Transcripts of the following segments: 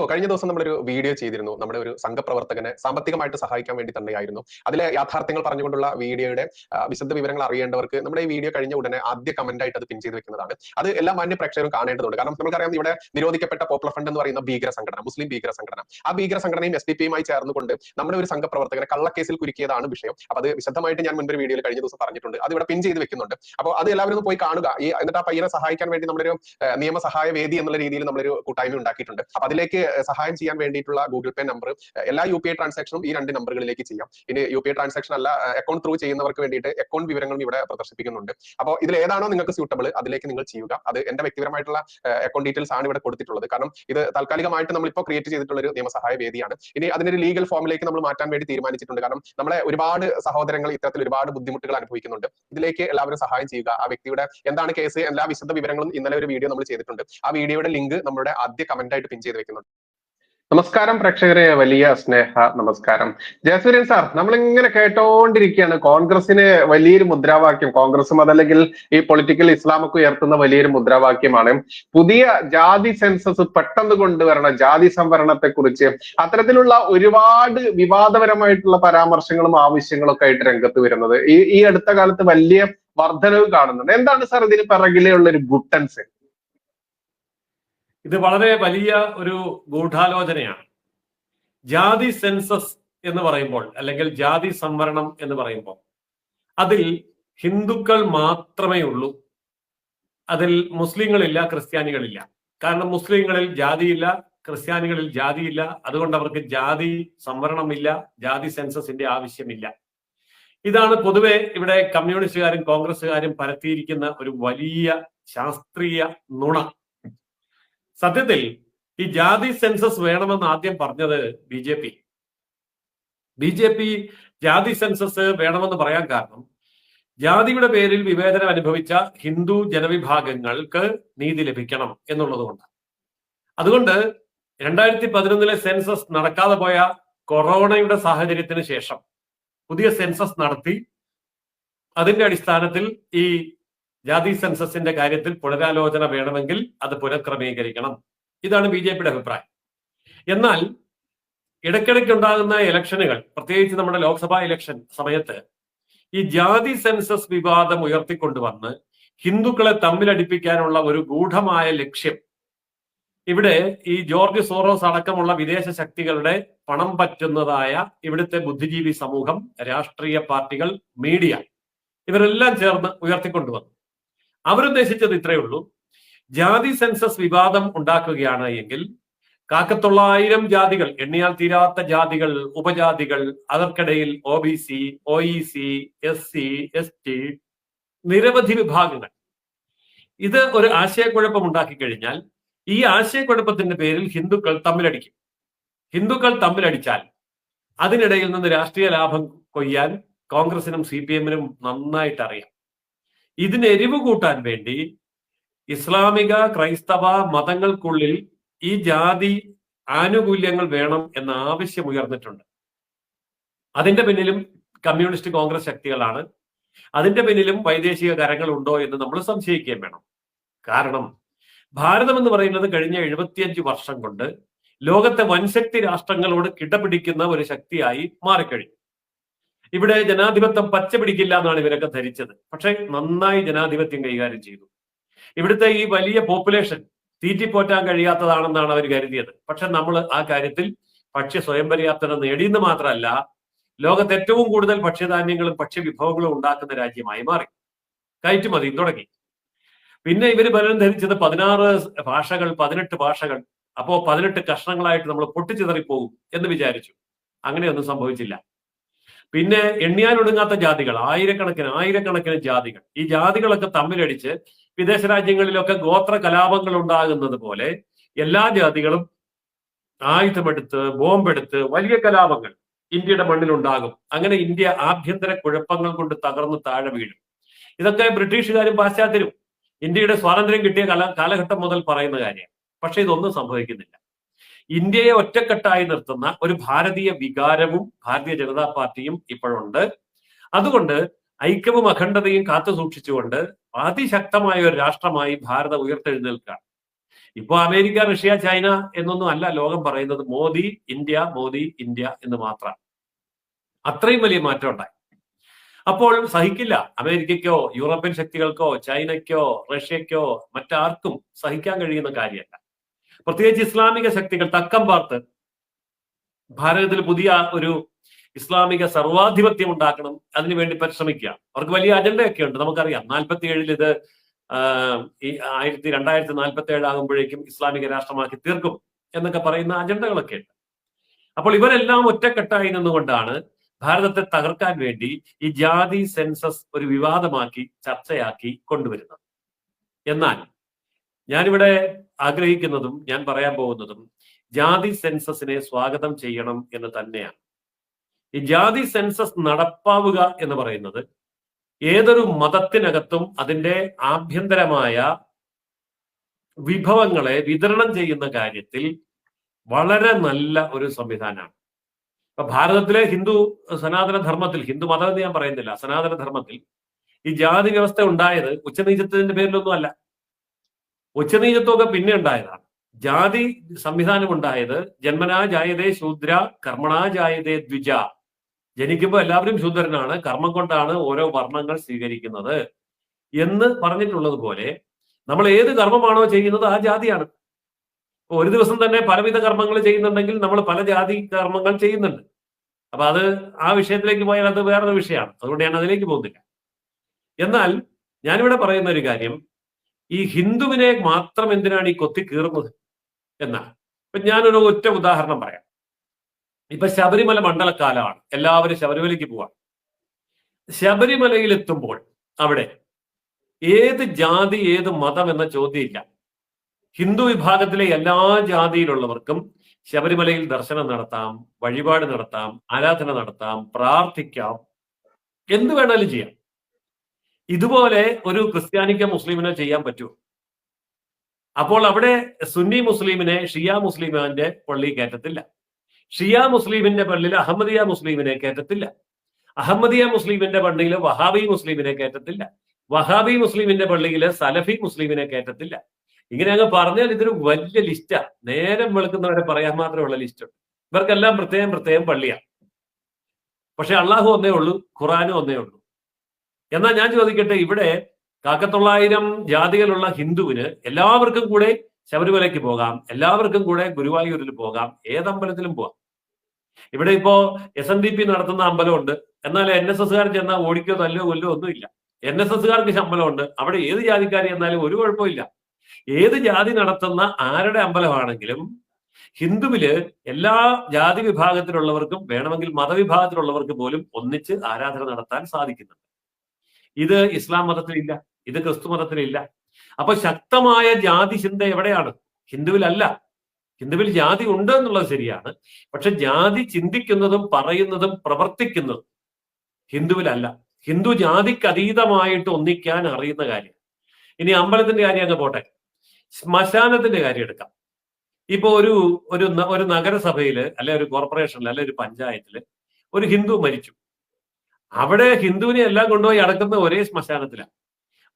കഴിഞ്ഞ ദിവസം നമ്മളൊരു വീഡിയോ ചെയ്തിരുന്നു. നമ്മുടെ ഒരു സംഘപ്രവർത്തകനെ സാമ്പത്തികമായിട്ട് സഹായിക്കാൻ വേണ്ടി തന്നെയായിരുന്നു. അതിലെ യാഥാർത്ഥ്യങ്ങൾ പറഞ്ഞുകൊണ്ടുള്ള വീഡിയോയുടെ വിശദ വിവരങ്ങൾ അറിയേണ്ടവർക്ക് നമ്മുടെ ഈ വീഡിയോ കഴിഞ്ഞ ഉടനെ ആദ്യ കമന്റ് ആയിട്ട് അത് പിൻ ചെയ്ത് വെക്കുന്നതാണ്. അത് എല്ലാ മാന്യ പ്രേക്ഷകരും കാണേണ്ടതുണ്ട്. കാരണം നമുക്കറിയാം, ഇവിടെ നിരോധിക്കപ്പെട്ട പോപ്പുലർ ഫ്രണ്ട് എന്ന് പറയുന്ന ഭീകര സംഘടന, മുസ്ലിം ഭീകര സംഘടന, ആ ഭീകര സംഘടനയും SDP-യുമായി ചേർന്നുകൊണ്ട് നമ്മുടെ ഒരു സംഘപ്രവർത്തകനെ കള്ളക്കേസിൽ കുരുക്കിയതാണ് വിഷയം. അപ്പൊ അത് വിശദമായിട്ട് ഞാൻ മുൻപൊരു വീഡിയോയിൽ കഴിഞ്ഞ ദിവസം പറഞ്ഞിട്ടുണ്ട്. അത് ഇവിടെ പിൻ ചെയ്ത് വെക്കുന്നുണ്ട്. അപ്പോൾ അത് എല്ലാവരും ഒന്ന് പോയി കാണുക. എന്നിട്ട് ആ പയ്യനെ സഹായിക്കാൻ വേണ്ടി നമ്മളൊരു നിയമസഹായ വേദി എന്നുള്ള രീതിയിൽ നമ്മളൊരു കൂട്ടായ്മ ഉണ്ടാക്കിയിട്ടുണ്ട്. അപ്പൊ അതിലേക്ക് സഹായം ചെയ്യാൻ വേണ്ടിയിട്ടുള്ള ഗൂഗിൾ പേ നമ്പർ, എല്ലാ UPI ട്രാൻസാക്ഷനും ഈ 2 നമ്പറുകളിലേക്ക് ചെയ്യാം. ഇനി UPI ട്രാൻസാക്ഷൻ അല്ല, അക്കൗണ്ട് ത്രൂ ചെയ്യുന്നവർക്ക് വേണ്ടിയിട്ട് അക്കൗണ്ട് വിവരങ്ങളും ഇവിടെ പ്രദർശിപ്പിക്കുന്നുണ്ട്. അപ്പോൾ ഇതിൽ ഏതാണോ നിങ്ങൾക്ക് സ്യൂട്ടബിൾ അതിലേക്ക് നിങ്ങൾ ചെയ്യുക. അത് എന്റെ വ്യക്തിപരമായിട്ടുള്ള അക്കൗണ്ട് ഡീറ്റെയിൽസ് ആണ് ഇവിടെ കൊടുത്തിട്ടുള്ളത്. കാരണം ഇത് താൽക്കാലികമായിട്ട് നമ്മളിപ്പോൾ ക്രിയേറ്റ് ചെയ്തിട്ടുള്ള ഒരു നിയമസഹായ വേദിയാണ്. ഇനി അതിനൊരു ലീഗൽ ഫോമിലേക്ക് നമ്മൾ മാറ്റാൻ വേണ്ടി തീരുമാനിച്ചിട്ടുണ്ട്. കാരണം നമ്മളെ ഒരുപാട് സഹോദരങ്ങൾ ഇത്തരത്തിൽ ഒരുപാട് ബുദ്ധിമുട്ടുകൾ അനുഭവിക്കുന്നുണ്ട്. ഇതിലേക്ക് എല്ലാവരും സഹായം ചെയ്യുക. ആ വ്യക്തിയുടെ എന്താണ് കേസ്, എല്ലാ വിശദ വിവരങ്ങളും ഇന്നലെ ഒരു വീഡിയോ നമ്മൾ ചെയ്തിട്ടുണ്ട്. ആ വീഡിയോയുടെ ലിങ്ക് നമ്മുടെ ആദ്യ കമന്റ് ആയിട്ട് പിൻ ചെയ്ത് വെക്കുന്നുണ്ട്. നമസ്കാരം പ്രേക്ഷകരെ, വലിയ സ്നേഹ നമസ്കാരം. ജയസൂര്യൻ സാർ, നമ്മളിങ്ങനെ കേട്ടോണ്ടിരിക്കുകയാണ് കോൺഗ്രസിന് വലിയൊരു മുദ്രാവാക്യം, കോൺഗ്രസും അതല്ലെങ്കിൽ ഈ പൊളിറ്റിക്കൽ ഇസ്ലാമൊക്കെ ഉയർത്തുന്ന വലിയൊരു മുദ്രാവാക്യമാണ് പുതിയ ജാതി സെൻസസ് പെട്ടെന്ന് കൊണ്ടുവരണം, ജാതി സംവരണത്തെ കുറിച്ച് അത്തരത്തിലുള്ള ഒരുപാട് വിവാദപരമായിട്ടുള്ള പരാമർശങ്ങളും ആവശ്യങ്ങളും ഒക്കെ ആയിട്ട് രംഗത്ത് വരുന്നത് ഈ അടുത്ത കാലത്ത് വലിയ വർധനവ് കാണുന്നുണ്ട്. എന്താണ് സാർ ഇതിന് പിറകിലെ ഉള്ള ഒരു ഗുട്ടൻസ്? ഇത് വളരെ വലിയ ഒരു ഗൂഢാലോചനയാണ്. ജാതി സെൻസസ് എന്ന് പറയുമ്പോൾ, അല്ലെങ്കിൽ ജാതി സംവരണം എന്ന് പറയുമ്പോൾ അതിൽ ഹിന്ദുക്കൾ മാത്രമേ ഉള്ളൂ. അതിൽ മുസ്ലിങ്ങളില്ല, ക്രിസ്ത്യാനികളില്ല. കാരണം മുസ്ലിങ്ങളിൽ ജാതിയില്ല, ക്രിസ്ത്യാനികളിൽ ജാതിയില്ല. അതുകൊണ്ട് അവർക്ക് ജാതി സംവരണമില്ല, ജാതി സെൻസസിന്റെ ആവശ്യമില്ല. ഇതാണ് പൊതുവെ ഇവിടെ കമ്മ്യൂണിസ്റ്റുകാരും കോൺഗ്രസ്സുകാരും പരത്തിയിരിക്കുന്ന ഒരു വലിയ ശാസ്ത്രീയ നുണ. സത്യത്തിൽ ഈ ജാതി സെൻസസ് വേണമെന്ന് ആദ്യം പറഞ്ഞത് ബി ജെ പി ജാതി സെൻസസ് വേണമെന്ന് പറയാൻ കാരണം ജാതിയുടെ പേരിൽ വിവേചനം അനുഭവിച്ച ഹിന്ദു ജനവിഭാഗങ്ങൾക്ക് നീതി ലഭിക്കണം എന്നുള്ളത് കൊണ്ടാണ്. അതുകൊണ്ട് 2011 സെൻസസ് നടക്കാതെ പോയ കൊറോണയുടെ സാഹചര്യത്തിന് ശേഷം പുതിയ സെൻസസ് നടത്തി അതിന്റെ അടിസ്ഥാനത്തിൽ ഈ ജാതി സെൻസസിന്റെ കാര്യത്തിൽ പുനരാലോചന വേണമെങ്കിൽ അത് പുനഃക്രമീകരിക്കണം. ഇതാണ് BJPയുടെ അഭിപ്രായം. എന്നാൽ ഇടയ്ക്കിടയ്ക്കുണ്ടാകുന്ന ഇലക്ഷനുകൾ, പ്രത്യേകിച്ച് നമ്മുടെ ലോക്സഭാ ഇലക്ഷൻ സമയത്ത് ഈ ജാതി സെൻസസ് വിവാദം ഉയർത്തിക്കൊണ്ടുവന്ന് ഹിന്ദുക്കളെ തമ്മിലടിപ്പിക്കാനുള്ള ഒരു ഗൂഢമായ ലക്ഷ്യം ഇവിടെ ഈ ജോർജ് സോറോസ് അടക്കമുള്ള വിദേശ ശക്തികളുടെ പണം പറ്റുന്നതായ ഇവിടുത്തെ ബുദ്ധിജീവി സമൂഹം, രാഷ്ട്രീയ പാർട്ടികൾ, മീഡിയ, ഇവരെല്ലാം ചേർന്ന് ഉയർത്തിക്കൊണ്ടുവന്നു. അവരുദ്ദേശിച്ചത് ഇത്രയേ ഉള്ളൂ: ജാതി സെൻസസ് വിവാദം ഉണ്ടാക്കുകയാണ് എങ്കിൽ 100,000 ജാതികൾ, എണ്ണിയാൽ തീരാത്ത ജാതികൾ, ഉപജാതികൾ, അവർക്കിടയിൽ OBC, OEC, SC, ST, നിരവധി വിഭാഗങ്ങൾ, ഇത് ഒരു ആശയക്കുഴപ്പം ഉണ്ടാക്കി കഴിഞ്ഞാൽ ഈ ആശയക്കുഴപ്പത്തിന്റെ പേരിൽ ഹിന്ദുക്കൾ തമ്മിലടിക്കും. ഹിന്ദുക്കൾ തമ്മിലടിച്ചാൽ അതിനിടയിൽ നിന്ന് രാഷ്ട്രീയ ലാഭം കൊയ്യാൻ കോൺഗ്രസിനും CPM-നും നന്നായിട്ട് അറിയാം. ഇതിന് എരിവ് കൂട്ടാൻ വേണ്ടി ഇസ്ലാമിക ക്രൈസ്തവ മതങ്ങൾക്കുള്ളിൽ ഈ ജാതി ആനുകൂല്യങ്ങൾ വേണം എന്ന ആവശ്യം ഉയർന്നിട്ടുണ്ട്. അതിന്റെ പിന്നിലും കമ്മ്യൂണിസ്റ്റ് കോൺഗ്രസ് ശക്തികളാണ്. അതിന്റെ പിന്നിലും വൈദേശിക കരങ്ങൾ ഉണ്ടോ എന്ന് നമ്മൾ സംശയിക്കുകയും വേണം. കാരണം ഭാരതം എന്ന് പറയുന്നത് കഴിഞ്ഞ 75 വർഷം കൊണ്ട് ലോകത്തെ വൻശക്തി രാഷ്ട്രങ്ങളോട് കിടപിടിക്കുന്ന ഒരു ശക്തിയായി മാറിക്കഴിഞ്ഞു. ഇവിടെ ജനാധിപത്യം പച്ച പിടിക്കില്ല എന്നാണ് ഇവരൊക്കെ ധരിച്ചത്. പക്ഷെ നന്നായി ജനാധിപത്യം കൈകാര്യം ചെയ്തു. ഇവിടുത്തെ ഈ വലിയ പോപ്പുലേഷൻ തീറ്റിപ്പോറ്റാൻ കഴിയാത്തതാണെന്നാണ് അവർ കരുതിയത്. പക്ഷെ നമ്മൾ ആ കാര്യത്തിൽ ഭക്ഷ്യ സ്വയം പര്യാപ്തത നേടിയെന്ന് മാത്രമല്ല, ലോകത്ത് ഏറ്റവും കൂടുതൽ ഭക്ഷ്യധാന്യങ്ങളും ഭക്ഷ്യവിഭവങ്ങളും ഉണ്ടാക്കുന്ന രാജ്യമായി മാറി. കയറ്റുമതിയും തുടങ്ങി. പിന്നെ ഇവര് പലരും ധരിച്ചത് 16 ഭാഷകൾ, 18 ഭാഷകൾ, അപ്പോ 18 കഷ്ണങ്ങളായിട്ട് നമ്മൾ പൊട്ടിച്ചിതറിപ്പോകും എന്ന് വിചാരിച്ചു. അങ്ങനെയൊന്നും സംഭവിച്ചില്ല. പിന്നെ എണ്ണിയാലൊടുങ്ങാത്ത ജാതികൾ, ആയിരക്കണക്കിന് ജാതികൾ. ഈ ജാതികളൊക്കെ തമ്മിലടിച്ച് വിദേശ രാജ്യങ്ങളിലൊക്കെ ഗോത്ര കലാപങ്ങൾ ഉണ്ടാകുന്നത് പോലെ എല്ലാ ജാതികളും ആയുധമെടുത്ത്, ബോംബെടുത്ത് വലിയ കലാപങ്ങൾ ഇന്ത്യയുടെ മണ്ണിലുണ്ടാകും. അങ്ങനെ ഇന്ത്യ ആഭ്യന്തര കുഴപ്പങ്ങൾ കൊണ്ട് തകർന്ന് താഴെ വീഴും. ഇതൊക്കെ ബ്രിട്ടീഷുകാരും പാശ്ചാത്യരും ഇന്ത്യയുടെ സ്വാതന്ത്ര്യം കിട്ടിയ കാലഘട്ടം മുതൽ പറയുന്ന കാര്യമാണ്. പക്ഷെ ഇതൊന്നും സംഭവിക്കുന്നില്ല. ഇന്ത്യയെ ഒറ്റക്കെട്ടായി നിർത്തുന്ന ഒരു ഭാരതീയ വികാരവും ഭാരതീയ ജനതാ പാർട്ടിയും ഇപ്പോഴുണ്ട്. അതുകൊണ്ട് ഐക്യവും അഖണ്ഡതയും കാത്തു സൂക്ഷിച്ചുകൊണ്ട് അതിശക്തമായ ഒരു രാഷ്ട്രമായി ഭാരതം ഉയർത്തെഴുന്നേൽക്കുകയാണ്. ഇപ്പൊ അമേരിക്ക, റഷ്യ, ചൈന എന്നൊന്നും അല്ല ലോകം പറയുന്നത്. മോദി ഇന്ത്യ എന്ന് മാത്രം. അത്രയും വലിയ മാറ്റം ഉണ്ടായി. അപ്പോൾ സഹിക്കില്ല. അമേരിക്കയ്ക്കോ യൂറോപ്യൻ ശക്തികൾക്കോ ചൈനയ്ക്കോ റഷ്യയ്ക്കോ മറ്റാർക്കും സഹിക്കാൻ കഴിയുന്ന കാര്യമല്ല. പ്രത്യേകിച്ച് ഇസ്ലാമിക ശക്തികൾ തക്കം പാർത്ത് ഭാരതത്തിൽ പുതിയ ഒരു ഇസ്ലാമിക സർവാധിപത്യം ഉണ്ടാക്കണം, അതിനുവേണ്ടി പരിശ്രമിക്കുക. അവർക്ക് വലിയ അജണ്ടയൊക്കെ ഉണ്ട്. നമുക്കറിയാം 47 ഇത് ഈ 2047 ആകുമ്പോഴേക്കും ഇസ്ലാമിക രാഷ്ട്രമാക്കി തീർക്കും എന്നൊക്കെ പറയുന്ന അജണ്ടകളൊക്കെ ഉണ്ട്. അപ്പോൾ ഇവരെല്ലാം ഒറ്റക്കെട്ടായി നിന്നുകൊണ്ടാണ് ഭാരതത്തെ തകർക്കാൻ വേണ്ടി ഈ ജാതി സെൻസസ് ഒരു വിവാദമാക്കി ചർച്ചയാക്കി കൊണ്ടുവരുന്നത്. എന്നാൽ ഞാനിവിടെ ആഗ്രഹിക്കുന്നതും ഞാൻ പറയാൻ പോകുന്നതും ജാതി സെൻസസിനെ സ്വാഗതം ചെയ്യണം എന്ന് തന്നെയാണ്. ഈ ജാതി സെൻസസ് നടപ്പാവുക എന്ന് പറയുന്നത് ഏതൊരു മതത്തിനകത്തും അതിന്റെ ആഭ്യന്തരമായ വിഭവങ്ങളെ വിതരണം ചെയ്യുന്ന കാര്യത്തിൽ വളരെ നല്ല ഒരു സംവിധാനമാണ്. അപ്പൊ ഭാരതത്തിലെ സനാതന ധർമ്മത്തിൽ, ഹിന്ദു മതം എന്ന് ഞാൻ പറയുന്നില്ല, സനാതന ധർമ്മത്തിൽ ഈ ജാതി വ്യവസ്ഥ ഉണ്ടായത് ഉച്ചനീചത്വത്തിന്റെ പേരിലൊന്നും അല്ല. ഉച്ചനീചത്വമൊക്കെ പിന്നെ ഉണ്ടായതാണ്. ജാതി സംവിധാനം ഉണ്ടായത് ജന്മനാ ജായതേ ശൂദ്ര കർമ്മണാ ജായതേ ദ്വിജ. ജനിക്കുമ്പോൾ എല്ലാവരും ശൂദ്രനാണ്, കർമ്മം കൊണ്ടാണ് ഓരോ വർണ്ണങ്ങൾ സ്വീകരിക്കുന്നത് എന്ന് പറഞ്ഞിട്ടുള്ളത് പോലെ നമ്മൾ ഏത് കർമ്മമാണോ ചെയ്യുന്നത് ആ ജാതിയാണ്. ഒരു ദിവസം തന്നെ പലവിധ കർമ്മങ്ങൾ ചെയ്യുന്നുണ്ടെങ്കിൽ നമ്മൾ പല ജാതി കർമ്മങ്ങൾ ചെയ്യുന്നുണ്ട്. അപ്പൊ അത് ആ വിഷയത്തിലേക്ക് പോയാൽ അത് വേറൊരു വിഷയമാണ്. അതുകൊണ്ട് ഞാൻ അതിലേക്ക് പോകുന്നില്ല. എന്നാൽ ഞാനിവിടെ പറയുന്ന ഒരു കാര്യം, ഈ ഹിന്ദുവിനെ മാത്രം എന്തിനാണ് ഈ കൊത്തി കീറുന്നത് എന്നാണ്. ഇപ്പൊ ഞാനൊരു ഒറ്റ ഉദാഹരണം പറയാം. ഇപ്പൊ ശബരിമല മണ്ഡലക്കാലമാണ്, എല്ലാവരും ശബരിമലയ്ക്ക് പോവാണ്. ശബരിമലയിൽ എത്തുമ്പോൾ അവിടെ ഏത് ജാതി ഏത് മതം എന്ന ചോദ്യമില്ല. ഹിന്ദു വിഭാഗത്തിലെ എല്ലാ ജാതിയിലുള്ളവർക്കും ശബരിമലയിൽ ദർശനം നടത്താം, വഴിപാട് നടത്താം, ആരാധന നടത്താം, പ്രാർത്ഥിക്കാം, എന്ത് വേണേലും ചെയ്യാം. ഇതുപോലെ ഒരു ക്രിസ്ത്യാനിക്കോ മുസ്ലിമിനോ ചെയ്യാൻ പറ്റുമോ? അപ്പോൾ അവിടെ സുന്നി മുസ്ലിമിനെ ഷിയ മുസ്ലിമിന്റെ പള്ളി കയറ്റത്തില്ല. ഷിയ മുസ്ലിമിന്റെ പള്ളിയിൽ അഹമ്മദിയ മുസ്ലിമിനെ കയറ്റത്തില്ല. അഹമ്മദിയ മുസ്ലിമിന്റെ പള്ളിയിൽ വഹാബി മുസ്ലിമിനെ കയറ്റത്തില്ല. വഹാബി മുസ്ലിമിന്റെ പള്ളിയിൽ സലഫി മുസ്ലിമിനെ കയറ്റത്തില്ല. ഇങ്ങനെ അങ്ങ് പറഞ്ഞാൽ ഇതൊരു വലിയ ലിസ്റ്റാ. നേരം വെളുക്കുന്നവരെ പറയാൻ മാത്രമുള്ള ലിസ്റ്റ് ഉണ്ട്. ഇവർക്കെല്ലാം പ്രത്യേകം പള്ളിയാണ്. പക്ഷെ അള്ളാഹു ഒന്നേ ഉള്ളൂ, ഖുറാനും ഒന്നേ ഉള്ളൂ. എന്നാൽ ഞാൻ ചോദിക്കട്ടെ, ഇവിടെ 900 ജാതികളുള്ള ഹിന്ദുവിന് എല്ലാവർക്കും കൂടെ ശബരിമലയ്ക്ക് പോകാം, എല്ലാവർക്കും കൂടെ ഗുരുവായൂരിൽ പോകാം, ഏതമ്പലത്തിലും പോകാം. ഇവിടെ ഇപ്പോ SNDP നടത്തുന്ന അമ്പലമുണ്ട്. എന്നാൽ NSSകാർ ചെന്നാൽ ഓടിക്കോ തല്ലോ കൊല്ലോ ഒന്നുമില്ല. NSSകാർക്ക് ശമ്പളമുണ്ട്. അവിടെ ഏത് ജാതിക്കാർ ചെന്നാലും ഒരു കുഴപ്പമില്ല. ഏത് ജാതി നടത്തുന്ന ആരുടെ അമ്പലമാണെങ്കിലും ഹിന്ദുവില് എല്ലാ ജാതി വിഭാഗത്തിലുള്ളവർക്കും, വേണമെങ്കിൽ മതവിഭാഗത്തിലുള്ളവർക്ക് പോലും ഒന്നിച്ച് ആരാധന നടത്താൻ സാധിക്കുന്നുണ്ട്. ഇത് ഇസ്ലാം മതത്തിലില്ല, ഇത് ക്രിസ്തു മതത്തിലില്ല. അപ്പൊ ശക്തമായ ജാതി ചിന്ത എവിടെയാണ്? ഹിന്ദുവിലല്ല. ഹിന്ദുവിൽ ജാതി ഉണ്ട് എന്നുള്ളത് ശരിയാണ്. പക്ഷെ ജാതി ചിന്തിക്കുന്നതും പറയുന്നതും പ്രവർത്തിക്കുന്നതും ഹിന്ദുവിലല്ല. ഹിന്ദു ജാതിക്ക് അതീതമായിട്ട് ഒന്നിക്കാൻ അറിയുന്ന കാര്യം. ഇനി അമ്പലത്തിന്റെ കാര്യം അങ്ങ് പോട്ടെ, ശ്മശാനത്തിന്റെ കാര്യം എടുക്കാം. ഇപ്പൊ ഒരു നഗരസഭയില് അല്ലെ ഒരു കോർപ്പറേഷനിൽ അല്ലെ ഒരു പഞ്ചായത്തില് ഒരു ഹിന്ദു മരിച്ചു. അവിടെ ഹിന്ദുവിനെ എല്ലാം കൊണ്ടുപോയി അടക്കുന്ന ഒരേ ശ്മശാനത്തിലാണ്.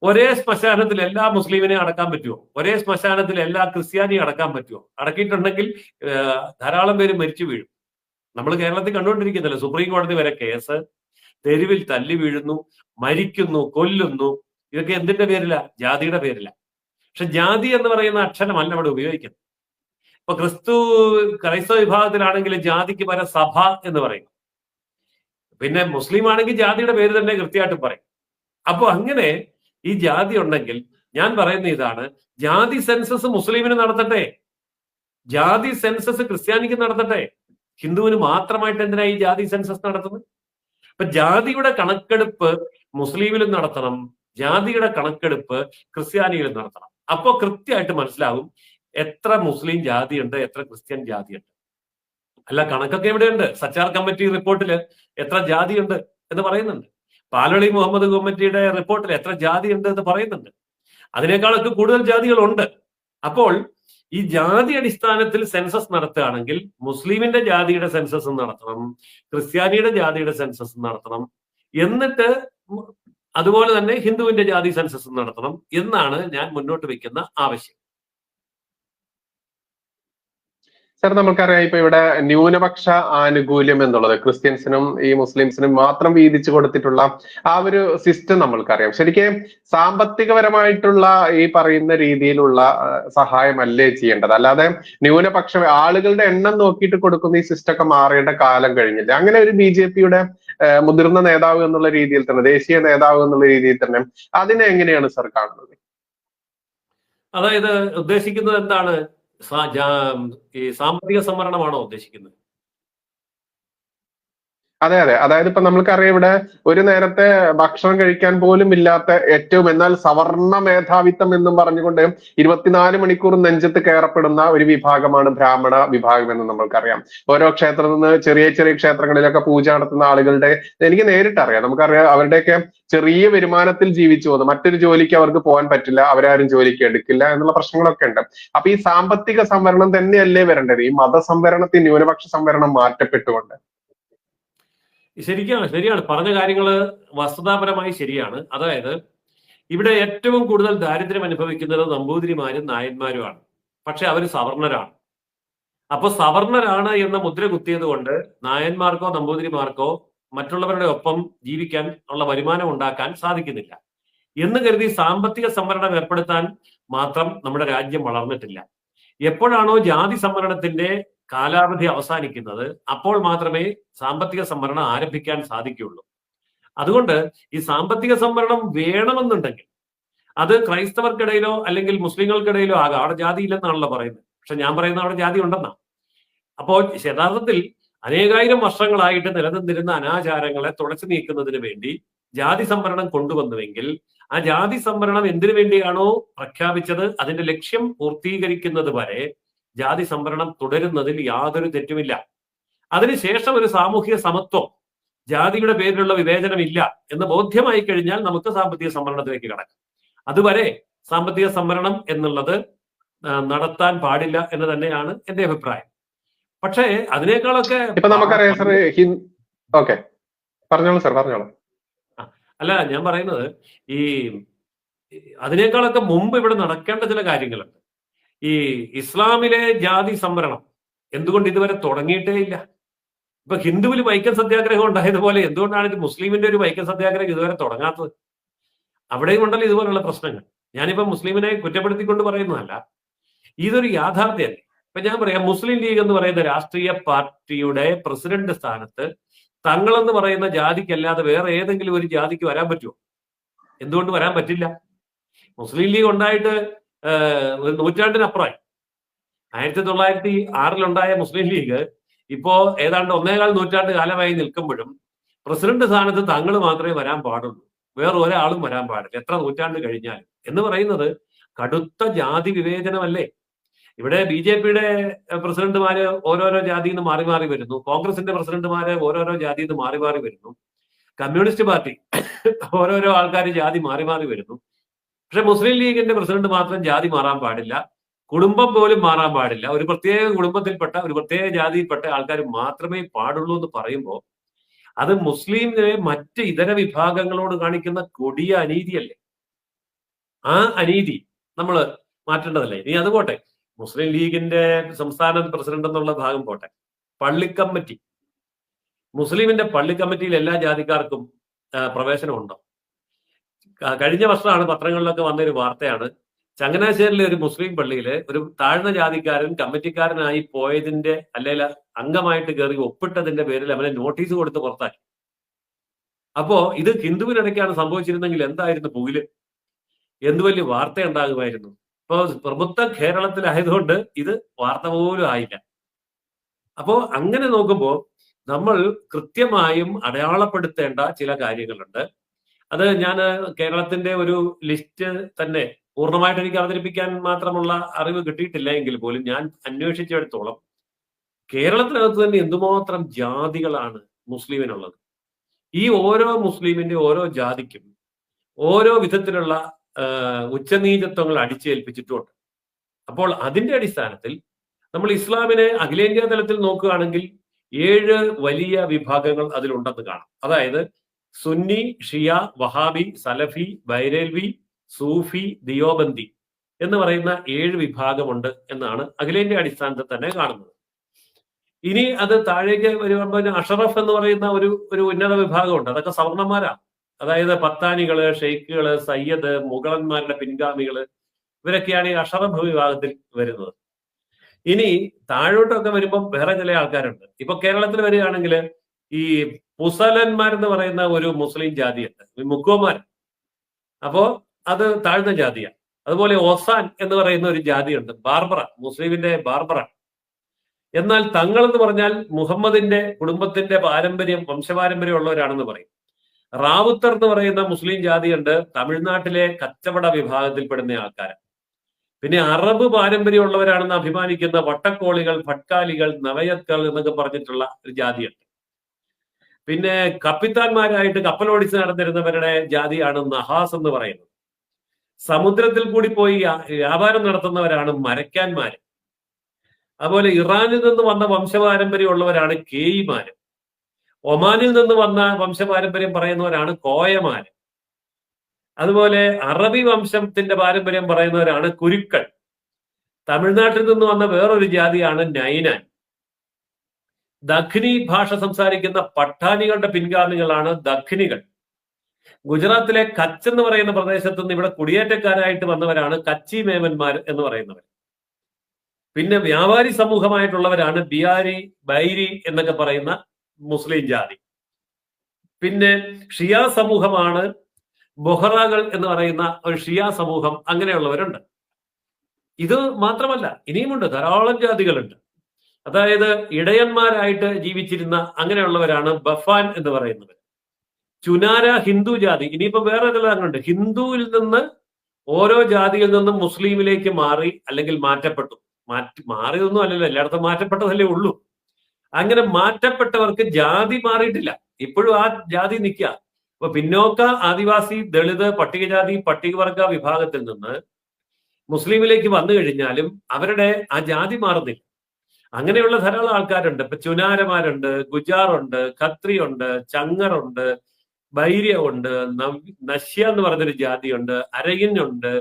ഒരേ ശ്മശാനത്തിൽ എല്ലാ മുസ്ലിമിനെ അടക്കാൻ പറ്റുമോ? ഒരേ ശ്മശാനത്തിൽ എല്ലാ ക്രിസ്ത്യാനിയും അടക്കാൻ പറ്റുമോ? അടക്കിയിട്ടുണ്ടെങ്കിൽ ധാരാളം പേര് മരിച്ചു വീഴും. നമ്മൾ കേരളത്തിൽ കണ്ടുകൊണ്ടിരിക്കുന്നില്ല, സുപ്രീം കോടതി വരെ കേസ്, തെരുവിൽ തല്ലി വീഴുന്നു, മരിക്കുന്നു, കൊല്ലുന്നു. ഇതൊക്കെ എന്തിന്റെ പേരില? ജാതിയുടെ പേരില. പക്ഷെ ജാതി എന്ന് പറയുന്ന അക്ഷരമല്ല അവിടെ ഉപയോഗിക്കുന്നത്. ഇപ്പൊ ക്രൈസ്തവ വിഭാഗത്തിലാണെങ്കിൽ ജാതിക്ക് പകരം സഭ എന്ന് പറയും. പിന്നെ മുസ്ലിം ആണെങ്കിൽ ജാതിയുടെ പേര് തന്നെ കൃത്യമായിട്ട് പറയും. അപ്പൊ അങ്ങനെ ഈ ജാതി ഉണ്ടെങ്കിൽ ഞാൻ പറയുന്ന ഇതാണ്, ജാതി സെൻസസ് മുസ്ലിമിന് നടത്തട്ടെ, ജാതി സെൻസസ് ക്രിസ്ത്യാനിക്ക് നടത്തട്ടെ. ഹിന്ദുവിന് മാത്രമായിട്ട് എന്തിനാ ഈ ജാതി സെൻസസ് നടത്തുന്നത്? ഇപ്പൊ ജാതിയുടെ കണക്കെടുപ്പ് മുസ്ലിമിലും നടത്തണം, ജാതിയുടെ കണക്കെടുപ്പ് ക്രിസ്ത്യാനിയിലും നടത്തണം. അപ്പൊ കൃത്യമായിട്ട് മനസ്സിലാവും എത്ര മുസ്ലിം ജാതിയുണ്ട്, എത്ര ക്രിസ്ത്യൻ ജാതിയുണ്ട്. അല്ല, കണക്കൊക്കെ എവിടെയുണ്ട്? സച്ചാർ കമ്മിറ്റി റിപ്പോർട്ടിൽ എത്ര ജാതിയുണ്ട് എന്ന് പറയുന്നുണ്ട്. പാലളി മുഹമ്മദ് കമ്മിറ്റിയുടെ റിപ്പോർട്ടിൽ എത്ര ജാതിയുണ്ട് എന്ന് പറയുന്നുണ്ട്. അതിനേക്കാളൊക്കെ കൂടുതൽ ജാതികളുണ്ട്. അപ്പോൾ ഈ ജാതി അടിസ്ഥാനത്തിൽ സെൻസസ് നടത്തുകയാണെങ്കിൽ മുസ്ലിമിന്റെ ജാതിയുടെ സെൻസസ് നടത്തണം, ക്രിസ്ത്യാനിയുടെ ജാതിയുടെ സെൻസസ് നടത്തണം, എന്നിട്ട് അതുപോലെ തന്നെ ഹിന്ദുവിന്റെ ജാതി സെൻസസ് നടത്തണം എന്നാണ് ഞാൻ മുന്നോട്ട് വെക്കുന്ന ആവശ്യം. സാർ നമുക്കറിയാം ഇപ്പൊ ഇവിടെ ന്യൂനപക്ഷ ആനുകൂല്യം എന്നുള്ളത് ക്രിസ്ത്യൻസിനും ഈ മുസ്ലിംസിനും മാത്രം വീതിച്ചു കൊടുത്തിട്ടുള്ള ആ ഒരു സിസ്റ്റം നമ്മൾക്കറിയാം. ശരിക്കും സാമ്പത്തികപരമായിട്ടുള്ള ഈ പറയുന്ന രീതിയിലുള്ള സഹായമല്ലേ ചെയ്യേണ്ടത്, അല്ലാതെ ന്യൂനപക്ഷ ആളുകളുടെ എണ്ണം നോക്കിയിട്ട് കൊടുക്കുന്ന ഈ സിസ്റ്റം ഒക്കെ മാറേണ്ട കാലം കഴിഞ്ഞില്ല. അങ്ങനെ ഒരു ബി.ജെ.പിയുടെ മുതിർന്ന നേതാവ് എന്നുള്ള രീതിയിൽ തന്നെ, ദേശീയ നേതാവ് എന്നുള്ള രീതിയിൽ തന്നെ അതിനെ എങ്ങനെയാണ് സാർ കാണുന്നത്? അതായത് ഉദ്ദേശിക്കുന്നത് എന്താണ്? ഈ സാമ്പത്തിക സംവരണമാണോ ഉദ്ദേശിക്കുന്നത്? അതെ അതെ, അതായത് ഇപ്പൊ നമ്മൾക്കറിയാം ഇവിടെ ഒരു നേരത്തെ ഭക്ഷണം കഴിക്കാൻ പോലും ഇല്ലാത്ത ഏറ്റവും, എന്നാൽ സവർണ മേധാവിത്വം എന്നും പറഞ്ഞുകൊണ്ട് 24 മണിക്കൂർ നെഞ്ചത്ത് കയറപ്പെടുന്ന ഒരു വിഭാഗമാണ് ബ്രാഹ്മണ വിഭാഗം എന്ന് നമ്മൾക്കറിയാം. ഓരോ ക്ഷേത്രത്തിൽ നിന്ന് ചെറിയ ചെറിയ ക്ഷേത്രങ്ങളിലൊക്കെ പൂജ നടത്തുന്ന ആളുകളുടെ എനിക്ക് നേരിട്ടറിയാം. നമുക്കറിയാം അവരുടെയൊക്കെ ചെറിയ വരുമാനത്തിൽ ജീവിച്ചു പോകുന്നു, മറ്റൊരു ജോലിക്ക് അവർക്ക് പോകാൻ പറ്റില്ല, അവരാരും ജോലിക്ക് എടുക്കില്ല എന്നുള്ള പ്രശ്നങ്ങളൊക്കെ ഉണ്ട്. അപ്പൊ ഈ സാമ്പത്തിക സംവരണം തന്നെയല്ലേ വരേണ്ടത്, ഈ മതസംവരണത്തിൽ ന്യൂനപക്ഷ സംവരണം മാറ്റപ്പെട്ടുകൊണ്ട്? ശരിയാണ് പറഞ്ഞ കാര്യങ്ങൾ വസ്തുതാപരമായി ശരിയാണ്. അതായത് ഇവിടെ ഏറ്റവും കൂടുതൽ ദാരിദ്ര്യം അനുഭവിക്കുന്നത് നമ്പൂതിരിമാരും നായന്മാരുമാണ്. പക്ഷെ അവർ സവർണരാണ്. അപ്പൊ സവർണരാണ് എന്ന മുദ്ര കുത്തിയത് കൊണ്ട് നായന്മാർക്കോ നമ്പൂതിരിമാർക്കോ മറ്റുള്ളവരുടെ ഒപ്പം ജീവിക്കാൻ ഉള്ള വരുമാനം ഉണ്ടാക്കാൻ സാധിക്കുന്നില്ല എന്ന് കരുതി സാമ്പത്തിക സംവരണം ഏർപ്പെടുത്താൻ മാത്രം നമ്മുടെ രാജ്യം വളർന്നിട്ടില്ല. എപ്പോഴാണോ ജാതി സംവരണത്തിന്റെ കാലാവധി അവസാനിക്കുന്നത് അപ്പോൾ മാത്രമേ സാമ്പത്തിക സംവരണം ആരംഭിക്കാൻ സാധിക്കുകയുള്ളൂ. അതുകൊണ്ട് ഈ സാമ്പത്തിക സംവരണം വേണമെന്നുണ്ടെങ്കിൽ അത് ക്രൈസ്തവർക്കിടയിലോ അല്ലെങ്കിൽ മുസ്ലിങ്ങൾക്കിടയിലോ ആകാം. അവിടെ ജാതി ഇല്ലെന്നാണല്ലോ പറയുന്നത്. പക്ഷെ ഞാൻ പറയുന്നത് അവിടെ ജാതി ഉണ്ടെന്നാ. അപ്പോൾ യഥാർത്ഥത്തിൽ അനേകായിരം വർഷങ്ങളായിട്ട് നിലനിന്നിരുന്ന അനാചാരങ്ങളെ തുടച്ചു നീക്കുന്നതിന് വേണ്ടി ജാതി സംവരണം കൊണ്ടുവന്നുവെങ്കിൽ ആ ജാതി സംവരണം എന്തിനു വേണ്ടിയാണോ പ്രഖ്യാപിച്ചത് അതിന്റെ ലക്ഷ്യം പൂർത്തീകരിക്കുന്നത് വരെ ജാതി സംവരണം തുടരുന്നതിൽ യാതൊരു തെറ്റുമില്ല. അതിനുശേഷം ഒരു സാമൂഹിക സമത്വം, ജാതിയുടെ പേരിലുള്ള വിവേചനം ഇല്ല എന്ന് ബോധ്യമായി കഴിഞ്ഞാൽ നമുക്ക് സാമ്പത്തിക സംവരണത്തിലേക്ക് കടക്കാം. അതുവരെ സാമ്പത്തിക സംവരണം എന്നുള്ളത് നടത്താൻ പാടില്ല എന്ന് തന്നെയാണ് എന്റെ അഭിപ്രായം. പക്ഷേ അതിനേക്കാളൊക്കെ ഇപ്പൊ നമുക്കറിയാം സാർ, ഓക്കെ പറഞ്ഞോളൂ സാർ, പറഞ്ഞോളൂ. അല്ല, ഞാൻ പറയുന്നത് ഈ അതിനേക്കാളൊക്കെ മുമ്പ് ഇവിടെ നടക്കേണ്ട ചില കാര്യങ്ങളുണ്ട്. ഈ ഇസ്ലാമിലെ ജാതി സംവരണം എന്തുകൊണ്ട് ഇതുവരെ തുടങ്ങിയിട്ടേ ഇല്ല? ഇപ്പൊ ഹിന്ദുവിൽ വൈക്കം സത്യാഗ്രഹം ഉണ്ടായതുപോലെ എന്തുകൊണ്ടാണ് ഇത് മുസ്ലിമിന്റെ ഒരു വൈക്കം സത്യാഗ്രഹം ഇതുവരെ തുടങ്ങാത്തത്? അവിടെയും ഉണ്ടല്ലോ ഇതുപോലുള്ള പ്രശ്നങ്ങൾ. ഞാനിപ്പോ മുസ്ലിമിനെ കുറ്റപ്പെടുത്തിക്കൊണ്ട് പറയുന്നതല്ല, ഇതൊരു യാഥാർത്ഥ്യമല്ലേ. ഇപ്പൊ ഞാൻ പറയാം, മുസ്ലിം ലീഗ് എന്ന് പറയുന്ന രാഷ്ട്രീയ പാർട്ടിയുടെ പ്രസിഡന്റ് സ്ഥാനത്ത് തങ്ങളെന്ന് പറയുന്ന ജാതിക്കല്ലാതെ വേറെ ഏതെങ്കിലും ഒരു ജാതിക്ക് വരാൻ പറ്റുമോ? എന്തുകൊണ്ട് വരാൻ പറ്റില്ല? മുസ്ലിം ലീഗ് ഉണ്ടായിട്ട് ഒരു നൂറ്റാണ്ടിനപ്പുറമായി. 1906 മുസ്ലിം ലീഗ് ഇപ്പോ ഏതാണ്ട് 1.25 നൂറ്റാണ്ട് കാലമായി നിൽക്കുമ്പോഴും പ്രസിഡന്റ് സ്ഥാനത്ത് തങ്ങൾ മാത്രമേ വരാൻ പാടുള്ളൂ, വേറെ ഒരാളും വരാൻ പാടില്ല, എത്ര നൂറ്റാണ്ട് കഴിഞ്ഞാലും എന്ന് പറയുന്നത് കടുത്ത ജാതി വിവേചനമല്ലേ? ഇവിടെ ബി.ജെ.പിയുടെ പ്രസിഡന്റുമാര് ഓരോരോ ജാതിയിൽ നിന്ന് മാറി മാറി വരുന്നു, കോൺഗ്രസിന്റെ പ്രസിഡന്റുമാര് ഓരോരോ ജാതിയിൽ നിന്ന് മാറി മാറി വരുന്നു, കമ്മ്യൂണിസ്റ്റ് പാർട്ടി ഓരോരോ ആൾക്കാർ ജാതി മാറി മാറി വരുന്നു. പക്ഷെ മുസ്ലിം ലീഗിന്റെ പ്രസിഡന്റ് മാത്രം ജാതി മാറാൻ പാടില്ല, കുടുംബം പോലും മാറാൻ പാടില്ല, ഒരു പ്രത്യേക കുടുംബത്തിൽപ്പെട്ട ഒരു പ്രത്യേക ജാതിയിൽപ്പെട്ട ആൾക്കാർ മാത്രമേ പാടുള്ളൂ എന്ന് പറയുമ്പോൾ അത് മുസ്ലിമിനെ മറ്റ് ഇതര വിഭാഗങ്ങളോട് കാണിക്കുന്ന കൊടിയ അനീതിയല്ലേ? ആ അനീതി നമ്മൾ മാറ്റേണ്ടതല്ലേ? ഇനി അത് പോട്ടെ, മുസ്ലിം ലീഗിന്റെ സംസ്ഥാന പ്രസിഡന്റ് എന്നുള്ള ഭാഗം പോട്ടെ, പള്ളിക്കമ്മിറ്റി, മുസ്ലിമിന്റെ പള്ളിക്കമ്മിറ്റിയിൽ എല്ലാ ജാതിക്കാർക്കും പ്രവേശനമുണ്ടോ? കഴിഞ്ഞ വർഷമാണ് പത്രങ്ങളിലൊക്കെ വന്നൊരു വാർത്തയാണ്, ചങ്ങനാശ്ശേരിയിലെ ഒരു മുസ്ലിം പള്ളിയില് ഒരു താഴ്ന്ന ജാതിക്കാരൻ കമ്മിറ്റിക്കാരനായി പോയതിന്റെ അല്ലെങ്കിൽ അംഗമായിട്ട് കയറി ഒപ്പിട്ടതിന്റെ പേരിൽ അവനെ നോട്ടീസ് കൊടുത്ത് പുറത്താക്കി. അപ്പോ ഇത് ഹിന്ദുവിനിടയ്ക്കാണ് സംഭവിച്ചിരുന്നെങ്കിൽ എന്തായിരുന്നു പുകില്? എന്ത് വലിയ വാർത്ത ഉണ്ടാകുമായിരുന്നു. ഇപ്പോ പ്രബുദ്ധ കേരളത്തിലായതുകൊണ്ട് ഇത് വാർത്ത പോലും ആയില്ല. അപ്പോ അങ്ങനെ നോക്കുമ്പോൾ നമ്മൾ കൃത്യമായും അടയാളപ്പെടുത്തേണ്ട ചില കാര്യങ്ങളുണ്ട്. അത് ഞാൻ കേരളത്തിന്റെ ഒരു ലിസ്റ്റ് തന്നെ പൂർണ്ണമായിട്ട് എനിക്ക് അവതരിപ്പിക്കാൻ മാത്രമുള്ള അറിവ് കിട്ടിയിട്ടില്ല എങ്കിൽ പോലും ഞാൻ അന്വേഷിച്ചിടത്തോളം കേരളത്തിനകത്ത് തന്നെ എന്തുമാത്രം ജാതികളാണ് മുസ്ലിമിനുള്ളത്. ഈ ഓരോ മുസ്ലിമിന്റെ ഓരോ ജാതിക്കും ഓരോ വിധത്തിലുള്ള ഉച്ചനീചത്വങ്ങൾ അടിച്ചേൽപ്പിച്ചിട്ടുണ്ട്. അപ്പോൾ അതിന്റെ അടിസ്ഥാനത്തിൽ നമ്മൾ ഇസ്ലാമിനെ അഖിലേന്ത്യാ തലത്തിൽ നോക്കുകയാണെങ്കിൽ 7 വലിയ വിഭാഗങ്ങൾ അതിലുണ്ടെന്ന് കാണാം. അതായത് സുന്നി, ഷിയ, വഹാബി, സലഫി, ബൈരേൽവി, സൂഫി, ദിയോബന്തി എന്ന് പറയുന്ന 7 വിഭാഗമുണ്ട് എന്നാണ് അഖിലേന്ത്യാ അടിസ്ഥാനത്തിൽ തന്നെ കാണുന്നത്. ഇനി അത് താഴേക്ക് വരുമ്പോൾ അഷറഫ് എന്ന് പറയുന്ന ഒരു ഉന്നത വിഭാഗമുണ്ട്. അതൊക്കെ സവർണന്മാരാണ്. അതായത് പത്താനികള്, ഷെയ്ഖുകള്, സയ്യദ്, മുഗളന്മാരുടെ പിൻഗാമികള്, ഇവരൊക്കെയാണ് ഈ അഷറഫ് വിഭാഗത്തിൽ വരുന്നത്. ഇനി താഴോട്ടൊക്കെ വരുമ്പോൾ വേറെ ചില ആൾക്കാരുണ്ട്. ഇപ്പൊ കേരളത്തിൽ വരികയാണെങ്കിൽ ഈ പുസലന്മാരെന്ന് പറയുന്ന ഒരു മുസ്ലിം ജാതിയുണ്ട്, മുക്കോമാർ. അപ്പോ അത് താഴ്ന്ന ജാതിയാണ്. അതുപോലെ ഒസാൻ എന്ന് പറയുന്ന ഒരു ജാതിയുണ്ട്, ബാർബറ, മുസ്ലിമിന്റെ ബാർബറ. എന്നാൽ തങ്ങൾ എന്ന് പറഞ്ഞാൽ മുഹമ്മദിന്റെ കുടുംബത്തിന്റെ പാരമ്പര്യം, വംശപാരമ്പര്യം ഉള്ളവരാണെന്ന് പറയും. റാവുത്തർ എന്ന് പറയുന്ന മുസ്ലിം ജാതിയുണ്ട്, തമിഴ്നാട്ടിലെ കച്ചവട വിഭാഗത്തിൽപ്പെടുന്ന ആൾക്കാരാണ്. പിന്നെ അറബ് പാരമ്പര്യമുള്ളവരാണെന്ന് അഭിമാനിക്കുന്ന വട്ടക്കോളികൾ, ഭട്കാലികൾ, നവയത്കൾ എന്നൊക്കെ പറഞ്ഞിട്ടുള്ള ഒരു ജാതിയുണ്ട്. പിന്നെ കപ്പിത്താന്മാരായിട്ട് കപ്പലോടിച്ച് നടന്നിരുന്നവരുടെ ജാതിയാണ് നഹാസ് എന്ന് പറയുന്നത്. സമുദ്രത്തിൽ കൂടി പോയി വ്യാപാരം നടത്തുന്നവരാണ് മരക്കാന്മാര്. അതുപോലെ ഇറാനിൽ നിന്ന് വന്ന വംശപാരമ്പര്യമുള്ളവരാണ് കേയിമാര്. ഒമാനിൽ നിന്ന് വന്ന വംശപാരമ്പര്യം പറയുന്നവരാണ് കോയമാര്. അതുപോലെ അറബി വംശത്തിന്റെ പാരമ്പര്യം പറയുന്നവരാണ് കുരുക്കൾ. തമിഴ്നാട്ടിൽ നിന്ന് വന്ന വേറൊരു ജാതിയാണ് നൈനാൻ. ദഖ്നി ഭാഷ സംസാരിക്കുന്ന പഠാനികളുടെ പിൻഗാമികളാണ് ദഖ്നികൾ. ഗുജറാത്തിലെ കച്ച് എന്ന് പറയുന്ന പ്രദേശത്ത് നിന്ന് ഇവിടെ കുടിയേറ്റക്കാരായിട്ട് വന്നവരാണ് കച്ചി മേമന്മാർ എന്ന് പറയുന്നവർ. പിന്നെ വ്യാപാരി സമൂഹമായിട്ടുള്ളവരാണ് ബിയാരി, ബൈരി എന്നൊക്കെ പറയുന്ന മുസ്ലിം ജാതി. പിന്നെ ഷിയ സമൂഹമാണ് ബൊഹറകൾ എന്ന് പറയുന്ന ഒരു ഷിയ സമൂഹം. അങ്ങനെയുള്ളവരുണ്ട്. ഇത് മാത്രമല്ല, ഇനിയുമുണ്ട്, ധാരാളം ജാതികളുണ്ട്. അതായത് ഇടയന്മാരായിട്ട് ജീവിച്ചിരുന്ന അങ്ങനെയുള്ളവരാണ് ബഫാൻ എന്ന് പറയുന്നവർ. ചുനാര ഹിന്ദു ജാതി. ഇനിയിപ്പോ വേറെ ചിലതുണ്ട്. ഹിന്ദുവിൽ നിന്ന് ഓരോ ജാതിയിൽ നിന്നും മുസ്ലിമിലേക്ക് മാറി അല്ലെങ്കിൽ മാറ്റപ്പെട്ടു. മാറിയൊന്നും അല്ലല്ലോ, എല്ലായിടത്തും മാറ്റപ്പെട്ടതല്ലേ ഉള്ളൂ. അങ്ങനെ മാറ്റപ്പെട്ടവർക്ക് ജാതി മാറിയിട്ടില്ല, ഇപ്പോഴും ആ ജാതി നിൽക്കുക. അപ്പൊ പിന്നോക്ക, ആദിവാസി, ദളിത്, പട്ടികജാതി, പട്ടികവർഗ വിഭാഗത്തിൽ നിന്ന് മുസ്ലിമിലേക്ക് വന്നു കഴിഞ്ഞാലും അവരുടെ ആ ജാതി മാറുന്നില്ല. അങ്ങനെയുള്ള ധാരാളം ആൾക്കാരുണ്ട്. ഇപ്പൊ ചുനാരമാരുണ്ട്, ഗുജാറുണ്ട്, ഖത്രിയുണ്ട്, ചങ്ങറുണ്ട്, ബൈര്യ ഉണ്ട്, നശ്യ എന്ന് പറഞ്ഞൊരു ജാതിയുണ്ട്, അരയിനുണ്ട്,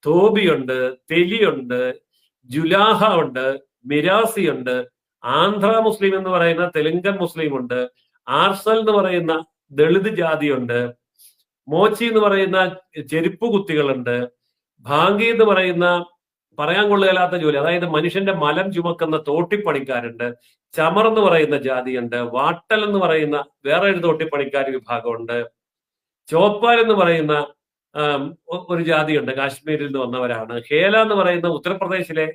തോബിയുണ്ട്, തെലിയുണ്ട്, ജുലാഹ ഉണ്ട്, മിരാസി ഉണ്ട്, ആന്ധ്ര മുസ്ലിം എന്ന് പറയുന്ന തെലുങ്കൻ മുസ്ലിം ഉണ്ട്, ആർസൽ എന്ന് പറയുന്ന ദളിത് ജാതിയുണ്ട്, മോച്ചി എന്ന് പറയുന്ന ചെരുപ്പ് കുത്തികളുണ്ട്, ഭാങ്കി എന്ന് പറയുന്ന പറയാൻ കൊള്ളുകയില്ലാത്ത ജോലി, അതായത് മനുഷ്യന്റെ മലം ചുമക്കുന്ന തോട്ടിപ്പണിക്കാരുണ്ട്, ചമർ എന്ന് പറയുന്ന ജാതിയുണ്ട്, വാട്ടൽ എന്ന് പറയുന്ന വേറെ ഒരു തോട്ടിപ്പണിക്കാർ വിഭാഗമുണ്ട്, ചോപ്പാൽ എന്ന് പറയുന്ന ഒരു ജാതിയുണ്ട്, കാശ്മീരിൽ നിന്ന് വന്നവരാണ്, ഹേല എന്ന് പറയുന്ന ഉത്തർപ്രദേശിലെ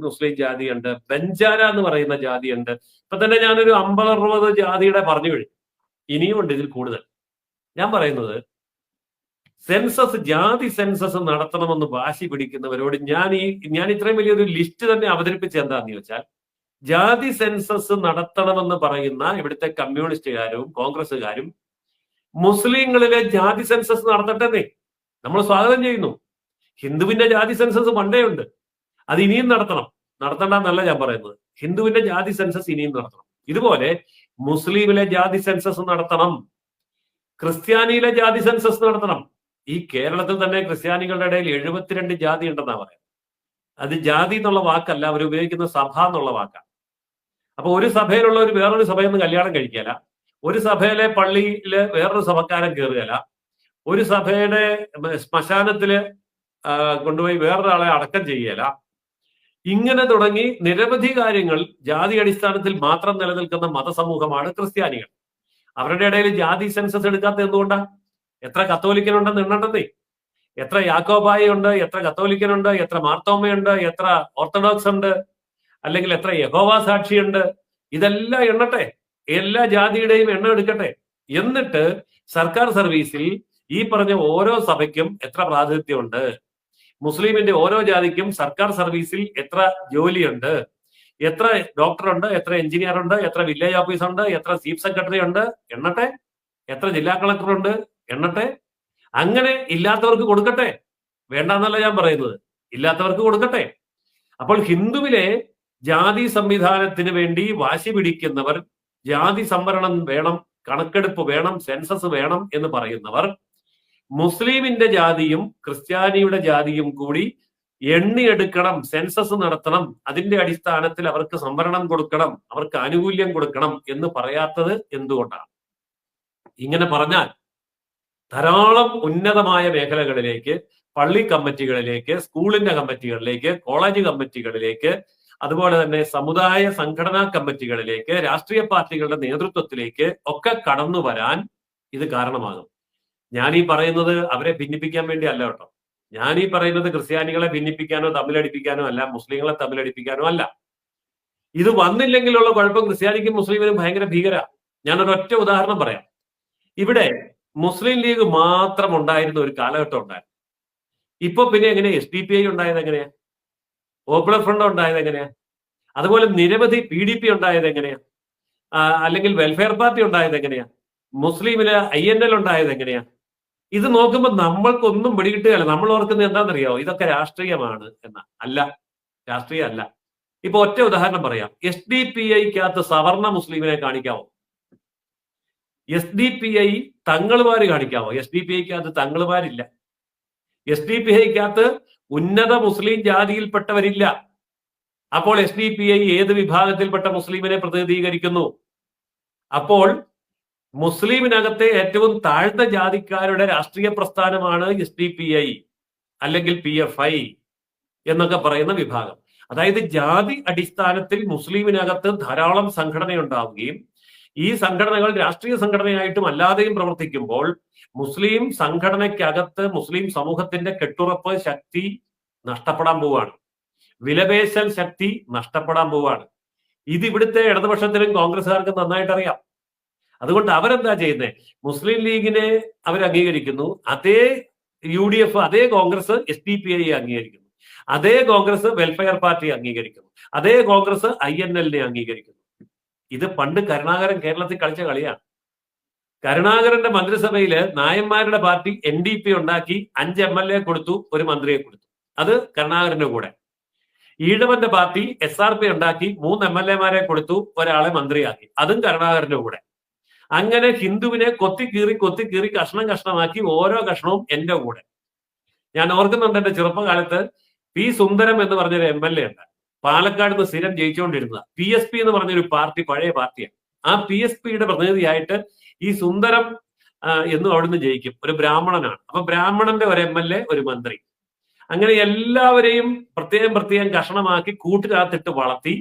മുസ്ലിം ജാതിയുണ്ട്, ബഞ്ചാര എന്ന് പറയുന്ന ജാതിയുണ്ട്. ഇപ്പൊ തന്നെ ഞാനൊരു 50-60 ജാതിയുടെ പറഞ്ഞു കഴിഞ്ഞു. ഇനിയുമുണ്ട് ഇതിൽ കൂടുതൽ. ഞാൻ പറയുന്നത്, സെൻസസ്, ജാതി സെൻസസ് നടത്തണമെന്ന് വാശി പിടിക്കുന്നവരോട് ഞാൻ ഇത്രയും വലിയൊരു ലിസ്റ്റ് തന്നെ അവതരിപ്പിച്ച് എന്താന്ന് ചോദിച്ചാൽ, ജാതി സെൻസസ് നടത്തണമെന്ന് പറയുന്ന ഇവിടുത്തെ കമ്മ്യൂണിസ്റ്റുകാരും കോൺഗ്രസ്സുകാരും മുസ്ലിങ്ങളിലെ ജാതി സെൻസസ് നടത്തട്ടെന്നേ നമ്മൾ സ്വാഗതം ചെയ്യുന്നു. ഹിന്ദുവിന്റെ ജാതി സെൻസസ് പണ്ടേ ഉണ്ട്, അത് ഇനിയും നടത്തണം. നടത്തണ്ടെന്നല്ല ഞാൻ പറയുന്നത്, ഹിന്ദുവിന്റെ ജാതി സെൻസസ് ഇനിയും നടത്തണം. ഇതുപോലെ മുസ്ലിമിലെ ജാതി സെൻസസ് നടത്തണം, ക്രിസ്ത്യാനിയിലെ ജാതി സെൻസസ് നടത്തണം. ഈ കേരളത്തിൽ തന്നെ ക്രിസ്ത്യാനികളുടെ ഇടയിൽ 72 ജാതി ഉണ്ടെന്നാ പറയാം. അത് ജാതി എന്നുള്ള വാക്കല്ല, അവർ ഉപയോഗിക്കുന്ന സഭ എന്നുള്ള വാക്കാണ്. അപ്പൊ ഒരു സഭയിലുള്ള ഒരു വേറൊരു സഭയിൽ നിന്ന് കല്യാണം കഴിക്കല, ഒരു സഭയിലെ പള്ളിയില് വേറൊരു സഭക്കാരൻ കയറുകയല്ല, ഒരു സഭയുടെ ശ്മശാനത്തില് കൊണ്ടുപോയി വേറൊരാളെ അടക്കം ചെയ്യല. ഇങ്ങനെ തുടങ്ങി നിരവധി കാര്യങ്ങൾ ജാതി അടിസ്ഥാനത്തിൽ മാത്രം നിലനിൽക്കുന്ന മതസമൂഹമാണ് ക്രിസ്ത്യാനികൾ. അവരുടെ ഇടയിൽ ജാതി സെൻസസ് എടുക്കാത്ത എന്തുകൊണ്ടാ? എത്ര കത്തോലിക്കനുണ്ടെന്ന് എണ്ണണ്ടേ? എത്ര യാക്കോബായി ഉണ്ട്, എത്ര കത്തോലിക്കനുണ്ട്, എത്ര മാർത്തോമയുണ്ട്, എത്ര ഓർത്തഡോക്സ് ഉണ്ട്, അല്ലെങ്കിൽ എത്ര യഹോവ സാക്ഷിയുണ്ട്, ഇതെല്ലാം എണ്ണട്ടെ. എല്ലാ ജാതിയുടെയും എണ്ണം എടുക്കട്ടെ. എന്നിട്ട് സർക്കാർ സർവീസിൽ ഈ പറഞ്ഞ ഓരോ സഭയ്ക്കും എത്ര പ്രാതിനിധ്യമുണ്ട്, മുസ്ലിമിന്റെ ഓരോ ജാതിക്കും സർക്കാർ സർവീസിൽ എത്ര ജോലിയുണ്ട്, എത്ര ഡോക്ടറുണ്ട്, എത്ര എഞ്ചിനീയർ ഉണ്ട്, എത്ര വില്ലേജ് ഓഫീസർ ഉണ്ട്, എത്ര ചീഫ് സെക്രട്ടറി ഉണ്ട്, എണ്ണട്ടെ. എത്ര ജില്ലാ കളക്ടർ ഉണ്ട്, എണ്ണട്ടെ. അങ്ങനെ ഇല്ലാത്തവർക്ക് കൊടുക്കട്ടെ. വേണ്ടെന്നല്ല ഞാൻ പറയുന്നത്, ഇല്ലാത്തവർക്ക് കൊടുക്കട്ടെ. അപ്പോൾ ഹിന്ദുവിലെ ജാതി സംവിധാനത്തിന് വേണ്ടി വാശി പിടിക്കുന്നവർ, ജാതി സംവരണം വേണം, കണക്കെടുപ്പ് വേണം, സെൻസസ് വേണം എന്ന് പറയുന്നവർ മുസ്ലിമിന്റെ ജാതിയും ക്രിസ്ത്യാനിയുടെ ജാതിയും കൂടി എണ്ണിയെടുക്കണം, സെൻസസ് നടത്തണം, അതിന്റെ അടിസ്ഥാനത്തിൽ അവർക്ക് സംവരണം കൊടുക്കണം, അവർക്ക് ആനുകൂല്യം കൊടുക്കണം എന്ന് പറയാത്തത് എന്തുകൊണ്ടാണ്? ഇങ്ങനെ പറഞ്ഞാൽ ധാരാളം ഉന്നതമായ മേഖലകളിലേക്ക്, പള്ളി കമ്മിറ്റികളിലേക്ക്, സ്കൂളിന്റെ കമ്മിറ്റികളിലേക്ക്, കോളേജ് കമ്മിറ്റികളിലേക്ക്, അതുപോലെ തന്നെ സമുദായ സംഘടനാ കമ്മിറ്റികളിലേക്ക്, രാഷ്ട്രീയ പാർട്ടികളുടെ നേതൃത്വത്തിലേക്ക് ഒക്കെ കടന്നു വരാൻ ഇത് കാരണമാകും. ഞാൻ ഈ പറയുന്നത് അവരെ ഭിന്നിപ്പിക്കാൻ വേണ്ടി അല്ല കേട്ടോ. ഞാൻ ഈ പറയുന്നത് ക്രിസ്ത്യാനികളെ ഭിന്നിപ്പിക്കാനോ തമ്മിലടിപ്പിക്കാനോ അല്ല, മുസ്ലിങ്ങളെ തമ്മിലടിപ്പിക്കാനോ അല്ല. ഇത് വന്നില്ലെങ്കിലുള്ള കുഴപ്പം ക്രിസ്ത്യാനിക്കും മുസ്ലിമിനും ഭയങ്കര ഭീകര. ഞാനൊരൊറ്റ ഉദാഹരണം പറയാം. ഇവിടെ മുസ്ലിം ലീഗ് മാത്രം ഉണ്ടായിരുന്ന ഒരു കാലഘട്ടം ഉണ്ടായിരുന്നു. ഇപ്പൊ പിന്നെ എങ്ങനെയാ SDPI ഉണ്ടായത്? എങ്ങനെയാ പോപ്പുലർ ഫ്രണ്ട് ഉണ്ടായത്? എങ്ങനെയാ അതുപോലെ നിരവധി PDP ഉണ്ടായത്? എങ്ങനെയാ അല്ലെങ്കിൽ വെൽഫെയർ പാർട്ടി ഉണ്ടായത്? എങ്ങനെയാ മുസ്ലിമില് INL ഉണ്ടായത്? എങ്ങനെയാ? ഇത് നോക്കുമ്പോൾ നമ്മൾക്കൊന്നും പിടികിട്ടുകയല്ല. നമ്മൾ ഓർക്കുന്നത് എന്താണെന്നറിയോ? ഇതൊക്കെ രാഷ്ട്രീയമാണ് എന്ന. അല്ല, രാഷ്ട്രീയം അല്ല. ഇപ്പൊ ഒറ്റ ഉദാഹരണം പറയാം. SDPIക്കകത്ത് സവർണ മുസ്ലിമിനെ കാണിക്കാമോ? SDPI തങ്ങളുമാര് കാണിക്കാമോ? SDPIക്കകത്ത് തങ്ങളുമാരില്ല. SDPIക്കകത്ത് ഉന്നത മുസ്ലിം ജാതിയിൽപ്പെട്ടവരില്ല. അപ്പോൾ SDPI ഏത് വിഭാഗത്തിൽപ്പെട്ട മുസ്ലിമിനെ പ്രതിനിധീകരിക്കുന്നു? അപ്പോൾ മുസ്ലിമിനകത്തെ ഏറ്റവും താഴ്ന്ന ജാതിക്കാരുടെ രാഷ്ട്രീയ പ്രസ്ഥാനമാണ് SDPI അല്ലെങ്കിൽ PFI എന്നൊക്കെ പറയുന്ന വിഭാഗം. അതായത് ജാതി അടിസ്ഥാനത്തിൽ മുസ്ലിമിനകത്ത് ധാരാളം സംഘടനയുണ്ടാവുകയും ഈ സംഘടനകൾ രാഷ്ട്രീയ സംഘടനയായിട്ടും അല്ലാതെയും പ്രവർത്തിക്കുമ്പോൾ മുസ്ലിം സംഘടനയ്ക്കകത്ത് മുസ്ലിം സമൂഹത്തിന്റെ കെട്ടുറപ്പ് ശക്തി നഷ്ടപ്പെടാൻ പോവുകയാണ്. വിലപേശൽ ശക്തി നഷ്ടപ്പെടാൻ പോവുകയാണ്. ഇത് ഇവിടുത്തെ ഇടതുപക്ഷത്തിനും കോൺഗ്രസ്സുകാർക്കും നന്നായിട്ട് അറിയാം. അതുകൊണ്ട് അവരെന്താ ചെയ്യുന്നത്? മുസ്ലിം ലീഗിനെ അവർ അംഗീകരിക്കുന്നു, അതേ UDF, അതേ കോൺഗ്രസ് SDPI അംഗീകരിക്കുന്നു, അതേ കോൺഗ്രസ് വെൽഫെയർ പാർട്ടി അംഗീകരിക്കുന്നു, അതേ കോൺഗ്രസ് INLനെ അംഗീകരിക്കുന്നു. ഇത് പണ്ട് കരുണാകരൻ കേരളത്തിൽ കളിച്ച കളിയാണ്. കരുണാകരന്റെ മന്ത്രിസഭയില് നായന്മാരുടെ പാർട്ടി NDP ഉണ്ടാക്കി 5 MLA കൊടുത്തു, ഒരു മന്ത്രിയെ കൊടുത്തു. അത് കരുണാകരന്റെ കൂടെ. ഈഴവന്റെ പാർട്ടി SRP ഉണ്ടാക്കി 3 MLA കൊടുത്തു, ഒരാളെ മന്ത്രിയാക്കി. അതും കരുണാകരന്റെ കൂടെ. അങ്ങനെ ഹിന്ദുവിനെ കൊത്തിക്കീറി കഷ്ണം കഷ്ണമാക്കി ഓരോ കഷ്ണവും എന്റെ കൂടെ. ഞാൻ ഓർക്കുന്നുണ്ട്, എന്റെ ചെറുപ്പകാലത്ത് P. സുന്ദരം എന്ന് പറഞ്ഞൊരു MLA ഉണ്ട്, പാലക്കാട് നിന്ന് സ്ഥിരം ജയിച്ചുകൊണ്ടിരുന്നത്. PSP എന്ന് പറഞ്ഞൊരു പാർട്ടി, പഴയ പാർട്ടിയാണ്. ആ PSPയുടെ പ്രതിനിധിയായിട്ട് ഈ സുന്ദരം എന്നും അവിടുന്ന് ജയിക്കും. ഒരു ബ്രാഹ്മണനാണ്. അപ്പൊ ബ്രാഹ്മണന്റെ ഒരു MLA, ഒരു മന്ത്രി. അങ്ങനെ എല്ലാവരെയും പ്രത്യേകം കഷണമാക്കി കൂട്ടിനകത്തിട്ട് വളർത്തി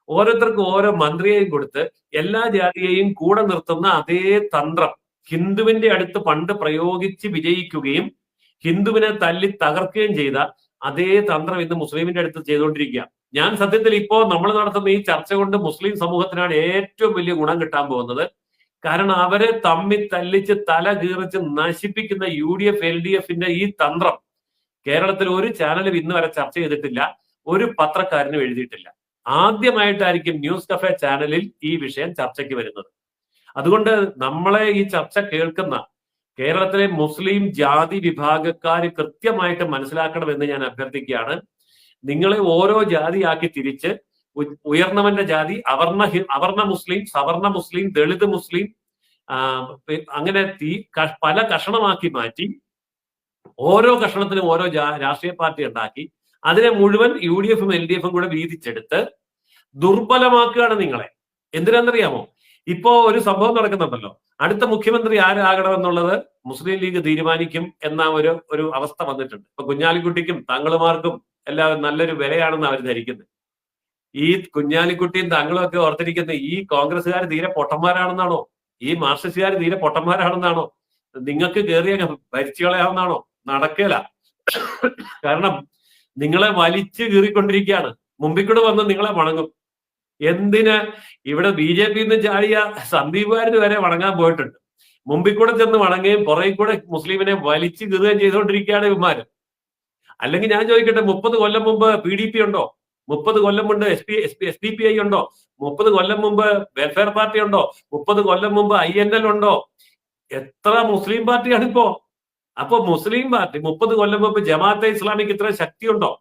ഓരോരുത്തർക്കും ഓരോ മന്ത്രിയെയും കൊടുത്ത് എല്ലാ ജാതിയെയും കൂടെ നിർത്തുന്ന അതേ തന്ത്രം ഹിന്ദുവിന്റെ അടുത്ത് പണ്ട് പ്രയോഗിച്ച് വിജയിക്കുകയും ഹിന്ദുവിനെ തല്ലി തകർക്കുകയും ചെയ്ത അതേ തന്ത്രം ഇന്ന് മുസ്ലിമിന്റെ അടുത്ത് ചെയ്തുകൊണ്ടിരിക്കുക. ഞാൻ സത്യത്തിൽ ഇപ്പോ നമ്മൾ നടത്തുന്ന ഈ ചർച്ച കൊണ്ട് മുസ്ലിം സമൂഹത്തിനാണ് ഏറ്റവും വലിയ ഗുണം കിട്ടാൻ പോകുന്നത്. കാരണം അവരെ തമ്മിൽ തല്ലിച്ച് തല കീറിച്ച് നശിപ്പിക്കുന്ന UDF LDFന്റെ ഈ തന്ത്രം കേരളത്തിൽ ഒരു ചാനലും ഇന്ന് വരെ ചർച്ച ചെയ്തിട്ടില്ല, ഒരു പത്രക്കാരനും എഴുതിയിട്ടില്ല. ആദ്യമായിട്ടായിരിക്കും ന്യൂസ് കഫേ ചാനലിൽ ഈ വിഷയം ചർച്ചയ്ക്ക് വരുന്നത്. അതുകൊണ്ട് നമ്മളെ ഈ ചർച്ച കേൾക്കുന്ന കേരളത്തിലെ മുസ്ലിം ജാതി വിഭാഗക്കാർ കൃത്യമായിട്ട് മനസ്സിലാക്കണമെന്ന് ഞാൻ അഭ്യർത്ഥിക്കുകയാണ്. നിങ്ങളെ ഓരോ ജാതിയാക്കി തിരിച്ച് ഉയർന്നവന്റെ ജാതി, അവർണ മുസ്ലിം, സവർണ മുസ്ലിം, ദളിത് മുസ്ലിം, അങ്ങനെ പല കഷണമാക്കി മാറ്റി ഓരോ കഷണത്തിനും ഓരോ രാഷ്ട്രീയ പാർട്ടി ഉണ്ടാക്കി അതിനെ മുഴുവൻ UDFും LDFും കൂടെ വീതിച്ചെടുത്ത് ദുർബലമാക്കുകയാണ് നിങ്ങളെ. എന്തിനാണെന്നറിയാമോ? ഇപ്പോ ഒരു സംഭവം നടക്കുന്നുണ്ടല്ലോ, അടുത്ത മുഖ്യമന്ത്രി ആരാകണമെന്നുള്ളത് മുസ്ലിം ലീഗ് തീരുമാനിക്കും എന്ന ഒരു അവസ്ഥ വന്നിട്ടുണ്ട്. ഇപ്പൊ കുഞ്ഞാലിക്കുട്ടിക്കും തങ്ങളുമാർക്കും എല്ലാം നല്ലൊരു വിലയാണെന്ന് അവർ ധരിക്കുന്നത്. ഈ കുഞ്ഞാലിക്കുട്ടിയും തങ്ങളും ഒക്കെ ഓർത്തിരിക്കുന്ന ഈ കോൺഗ്രസ്സുകാർ തീരെ പൊട്ടന്മാരാണെന്നാണോ? ഈ മാർക്സിസ്റ്റുകാർ തീരെ പൊട്ടന്മാരാണെന്നാണോ? നിങ്ങൾക്ക് കയറിയ ഭരിച്ചു കളയാവുന്നതാണോ? നടക്കേല. കാരണം നിങ്ങളെ വലിച്ചു കീറിക്കൊണ്ടിരിക്കുകയാണ്. മുമ്പിൽ കൂടെ വന്ന് നിങ്ങളെ വണങ്ങും. എന്തിന്? ഇവിടെ BJP ചാടിയ സന്ദീപുകാരന് വരെ വണങ്ങാൻ പോയിട്ടുണ്ട്. മുമ്പിൽ കൂടെ ചെന്ന് വണങ്ങുകയും പുറകിൽ കൂടെ മുസ്ലിമിനെ വലിച്ചു കീറുകയും ചെയ്തുകൊണ്ടിരിക്കുകയാണ് ഇവന്മാര്. അല്ലെങ്കിൽ ഞാൻ ചോദിക്കട്ടെ, 30 കൊല്ലം മുമ്പ് PDP ഉണ്ടോ? 30 കൊല്ലം മുമ്പ് SDPI ഉണ്ടോ? 30 കൊല്ലം മുമ്പ് വെൽഫെയർ പാർട്ടി ഉണ്ടോ? 30 കൊല്ലം മുമ്പ് INL ഉണ്ടോ? എത്ര മുസ്ലിം പാർട്ടിയാണ് ഇപ്പോ? അപ്പോ മുസ്ലിം പാർട്ടി 30 കൊല്ലം മുമ്പ് ജമാഅത്തെ ഇസ്ലാമിക്ക് ഇത്ര ശക്തിയുണ്ടോ?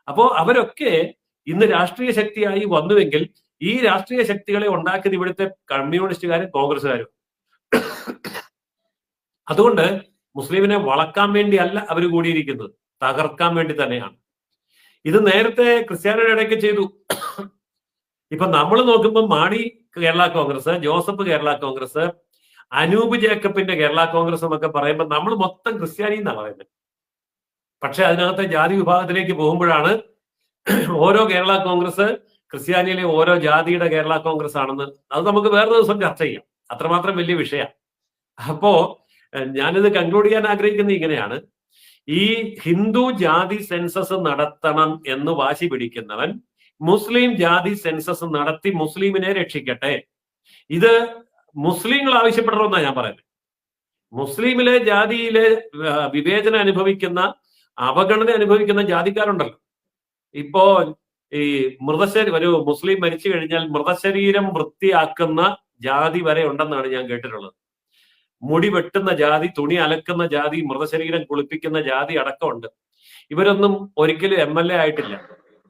അപ്പോ അവരൊക്കെ ഇന്ന് രാഷ്ട്രീയ ശക്തിയായി വന്നുവെങ്കിൽ ഈ രാഷ്ട്രീയ ശക്തികളെ ഉണ്ടാക്കിയത് ഇവിടുത്തെ കമ്മ്യൂണിസ്റ്റുകാരും കോൺഗ്രസ്സുകാരും. അതുകൊണ്ട് മുസ്ലിമിനെ വളക്കാൻ വേണ്ടിയല്ല അവർ കൂടിയിരിക്കുന്നത്, തകർക്കാൻ വേണ്ടി തന്നെയാണ്. ഇത് നേരത്തെ ക്രിസ്ത്യാനിയുടെ ഇടയ്ക്ക് ചെയ്തു. ഇപ്പൊ നമ്മൾ നോക്കുമ്പോൾ മാണി കേരള കോൺഗ്രസ്, ജോസഫ് കേരള കോൺഗ്രസ്, അനൂപ് ജേക്കബിന്റെ കേരള കോൺഗ്രസ് എന്നൊക്കെ പറയുമ്പോൾ നമ്മൾ മൊത്തം ക്രിസ്ത്യാനി എന്നാണ് പറയുന്നത്. പക്ഷെ അതിനകത്തെ ജാതി വിഭാഗത്തിലേക്ക് പോകുമ്പോഴാണ് ഓരോ കേരള കോൺഗ്രസ് ക്രിസ്ത്യാനിയിലെ ഓരോ ജാതിയുടെ കേരള കോൺഗ്രസ് ആണെന്ന്, അത് നമുക്ക് വേറെ ദിവസം ചർച്ച ചെയ്യാം. അത്രമാത്രം വലിയ വിഷയമാണ്. അപ്പോ ഞാനിത് കൺക്ലൂഡ് ചെയ്യാൻ ആഗ്രഹിക്കുന്നത് ഇങ്ങനെയാണ്: ഈ ഹിന്ദു ജാതി സെൻസസ് നടത്തണം എന്ന് വാശി പിടിക്കുന്നവൻ മുസ്ലിം ജാതി സെൻസസ് നടത്തി മുസ്ലിമിനെ രക്ഷിക്കട്ടെ. ഇത് മുസ്ലിങ്ങൾ ആവശ്യപ്പെടണമെന്നാണ് ഞാൻ പറയുന്നത്. മുസ്ലിമിലെ ജാതിയിലെ വിവേചനം അനുഭവിക്കുന്ന, അവഗണന അനുഭവിക്കുന്ന ജാതിക്കാരുണ്ടല്ലോ. ഇപ്പോ ഈ ഒരു മുസ്ലിം മരിച്ചു കഴിഞ്ഞാൽ മൃതശരീരം വൃത്തിയാക്കുന്ന ജാതി വരെ ഉണ്ടെന്നാണ് ഞാൻ കേട്ടിട്ടുള്ളത്. മുടി വെട്ടുന്ന ജാതി, തുണി അലക്കുന്ന ജാതി, മൃതശരീരം കുളിപ്പിക്കുന്ന ജാതി അടക്കമുണ്ട്. ഇവരൊന്നും ഒരിക്കലും MLA ആയിട്ടില്ല,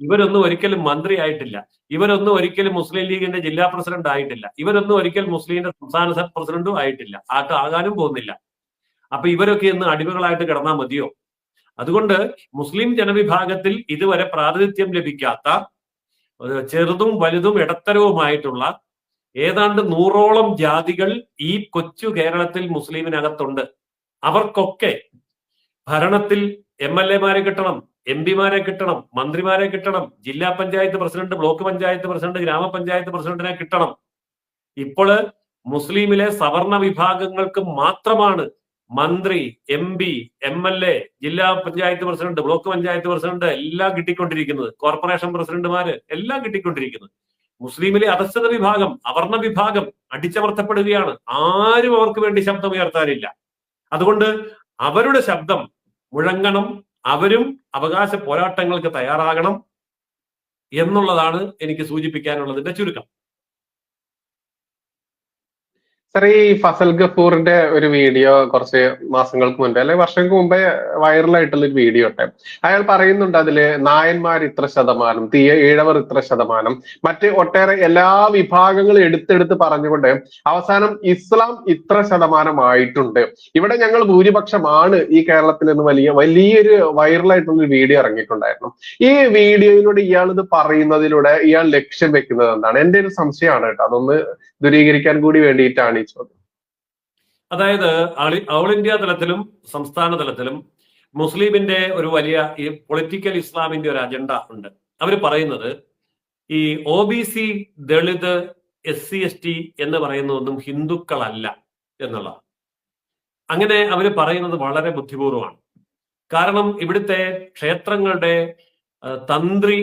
ഇവരൊന്നും ഒരിക്കലും മന്ത്രി ആയിട്ടില്ല, ഇവരൊന്നും ഒരിക്കലും മുസ്ലിം ലീഗിന്റെ ജില്ലാ പ്രസിഡന്റ് ആയിട്ടില്ല, ഇവരൊന്നും ഒരിക്കൽ മുസ്ലിമിന്റെ സംസ്ഥാന പ്രസിഡന്റും ആയിട്ടില്ല, ആകാനും പോകുന്നില്ല. അപ്പൊ ഇവരൊക്കെ ഇന്ന് അടിമകളായിട്ട് കിടന്നാൽ മതിയോ? അതുകൊണ്ട് മുസ്ലിം ജനവിഭാഗത്തിൽ ഇതുവരെ പ്രാതിനിധ്യം ലഭിക്കാത്ത ചെറുതും വലുതും ഇടത്തരവുമായിട്ടുള്ള ഏതാണ്ട് 100ഓളം ജാതികൾ ഈ കൊച്ചു കേരളത്തിൽ മുസ്ലിമിനകത്തുണ്ട്. അവർക്കൊക്കെ ഭരണത്തിൽ MLA-മാരെ കിട്ടണം, MP-മാരെ കിട്ടണം, മന്ത്രിമാരെ കിട്ടണം, ജില്ലാ panchayat president, block panchayat president, ഗ്രാമപഞ്ചായത്ത് പ്രസിഡന്റിനെ കിട്ടണം. ഇപ്പോൾ മുസ്ലിമിലെ സവർണ വിഭാഗങ്ങൾക്ക് മാത്രമാണ് മന്ത്രി, MP, MLA, ജില്ലാ panchayat president, block panchayat president എല്ലാം കിട്ടിക്കൊണ്ടിരിക്കുന്നത്, കോർപ്പറേഷൻ പ്രസിഡന്റുമാര് എല്ലാം കിട്ടിക്കൊണ്ടിരിക്കുന്നത്. മുസ്ലിമിലെ അധസ്ഥിത വിഭാഗം, അവർണ വിഭാഗം അടിച്ചമർത്തപ്പെടുകയാണ്. ആരും അവർക്ക് വേണ്ടി ശബ്ദം ഉയർത്താനില്ല. അതുകൊണ്ട് അവരുടെ ശബ്ദം മുഴങ്ങണം, അവരും അവകാശ പോരാട്ടങ്ങൾക്ക് തയ്യാറാകണം എന്നുള്ളതാണ് എനിക്ക് സൂചിപ്പിക്കാനുള്ളതിന്റെ ചുരുക്കം. സർ, ഈ ഫസൽ ഗഫൂറിന്റെ ഒരു വീഡിയോ കുറച്ച് മാസങ്ങൾക്ക് മുമ്പേ അല്ലെങ്കിൽ വർഷങ്ങൾക്ക് മുമ്പേ വൈറലായിട്ടുള്ള ഒരു വീഡിയോ ഉണ്ട്. അയാൾ പറയുന്നുണ്ട് അതില് നായന്മാർ ഇത്ര ശതമാനം, ഈഴവർ ഇത്ര ശതമാനം, മറ്റ് ഒട്ടേറെ എല്ലാ വിഭാഗങ്ങളും എടുത്തെടുത്ത് പറഞ്ഞുകൊണ്ട് അവസാനം ഇസ്ലാം ഇത്ര ശതമാനമായിട്ടുണ്ട്, ഇവിടെ ഞങ്ങൾ ഭൂരിപക്ഷമാണ് ഈ കേരളത്തിൽ നിന്ന് വലിയൊരു വൈറലായിട്ടുള്ള ഒരു വീഡിയോ ഇറങ്ങിയിട്ടുണ്ടായിരുന്നു. ഈ വീഡിയോയിലൂടെ ഇയാൾ ഇത് പറയുന്നതിലൂടെ ഇയാൾ ലക്ഷ്യം വെക്കുന്നത് എന്താണ്? എന്റെ ഒരു സംശയമാണ് കേട്ടോ, അതൊന്ന് ദൂരീകരിക്കാൻ കൂടി വേണ്ടിയിട്ടാണ് ഈ ചോദ്യം. അതായത് ഓൾ ഇന്ത്യ തലത്തിലും സംസ്ഥാന തലത്തിലും മുസ്ലിമിന്റെ ഒരു വലിയ ഈ പൊളിറ്റിക്കൽ ഇസ്ലാമിന്റെ ഒരു അജണ്ട ഉണ്ട്. അവർ പറയുന്നത് ഈ OBC, ദളിത്, SC ST എന്ന് പറയുന്നതൊന്നും ഹിന്ദുക്കളല്ല എന്നുള്ള. അങ്ങനെ അവർ പറയുന്നത് വളരെ ബുദ്ധിപൂർവമാണ്. കാരണം ഇവിടുത്തെ ക്ഷേത്രങ്ങളുടെ തന്ത്രി,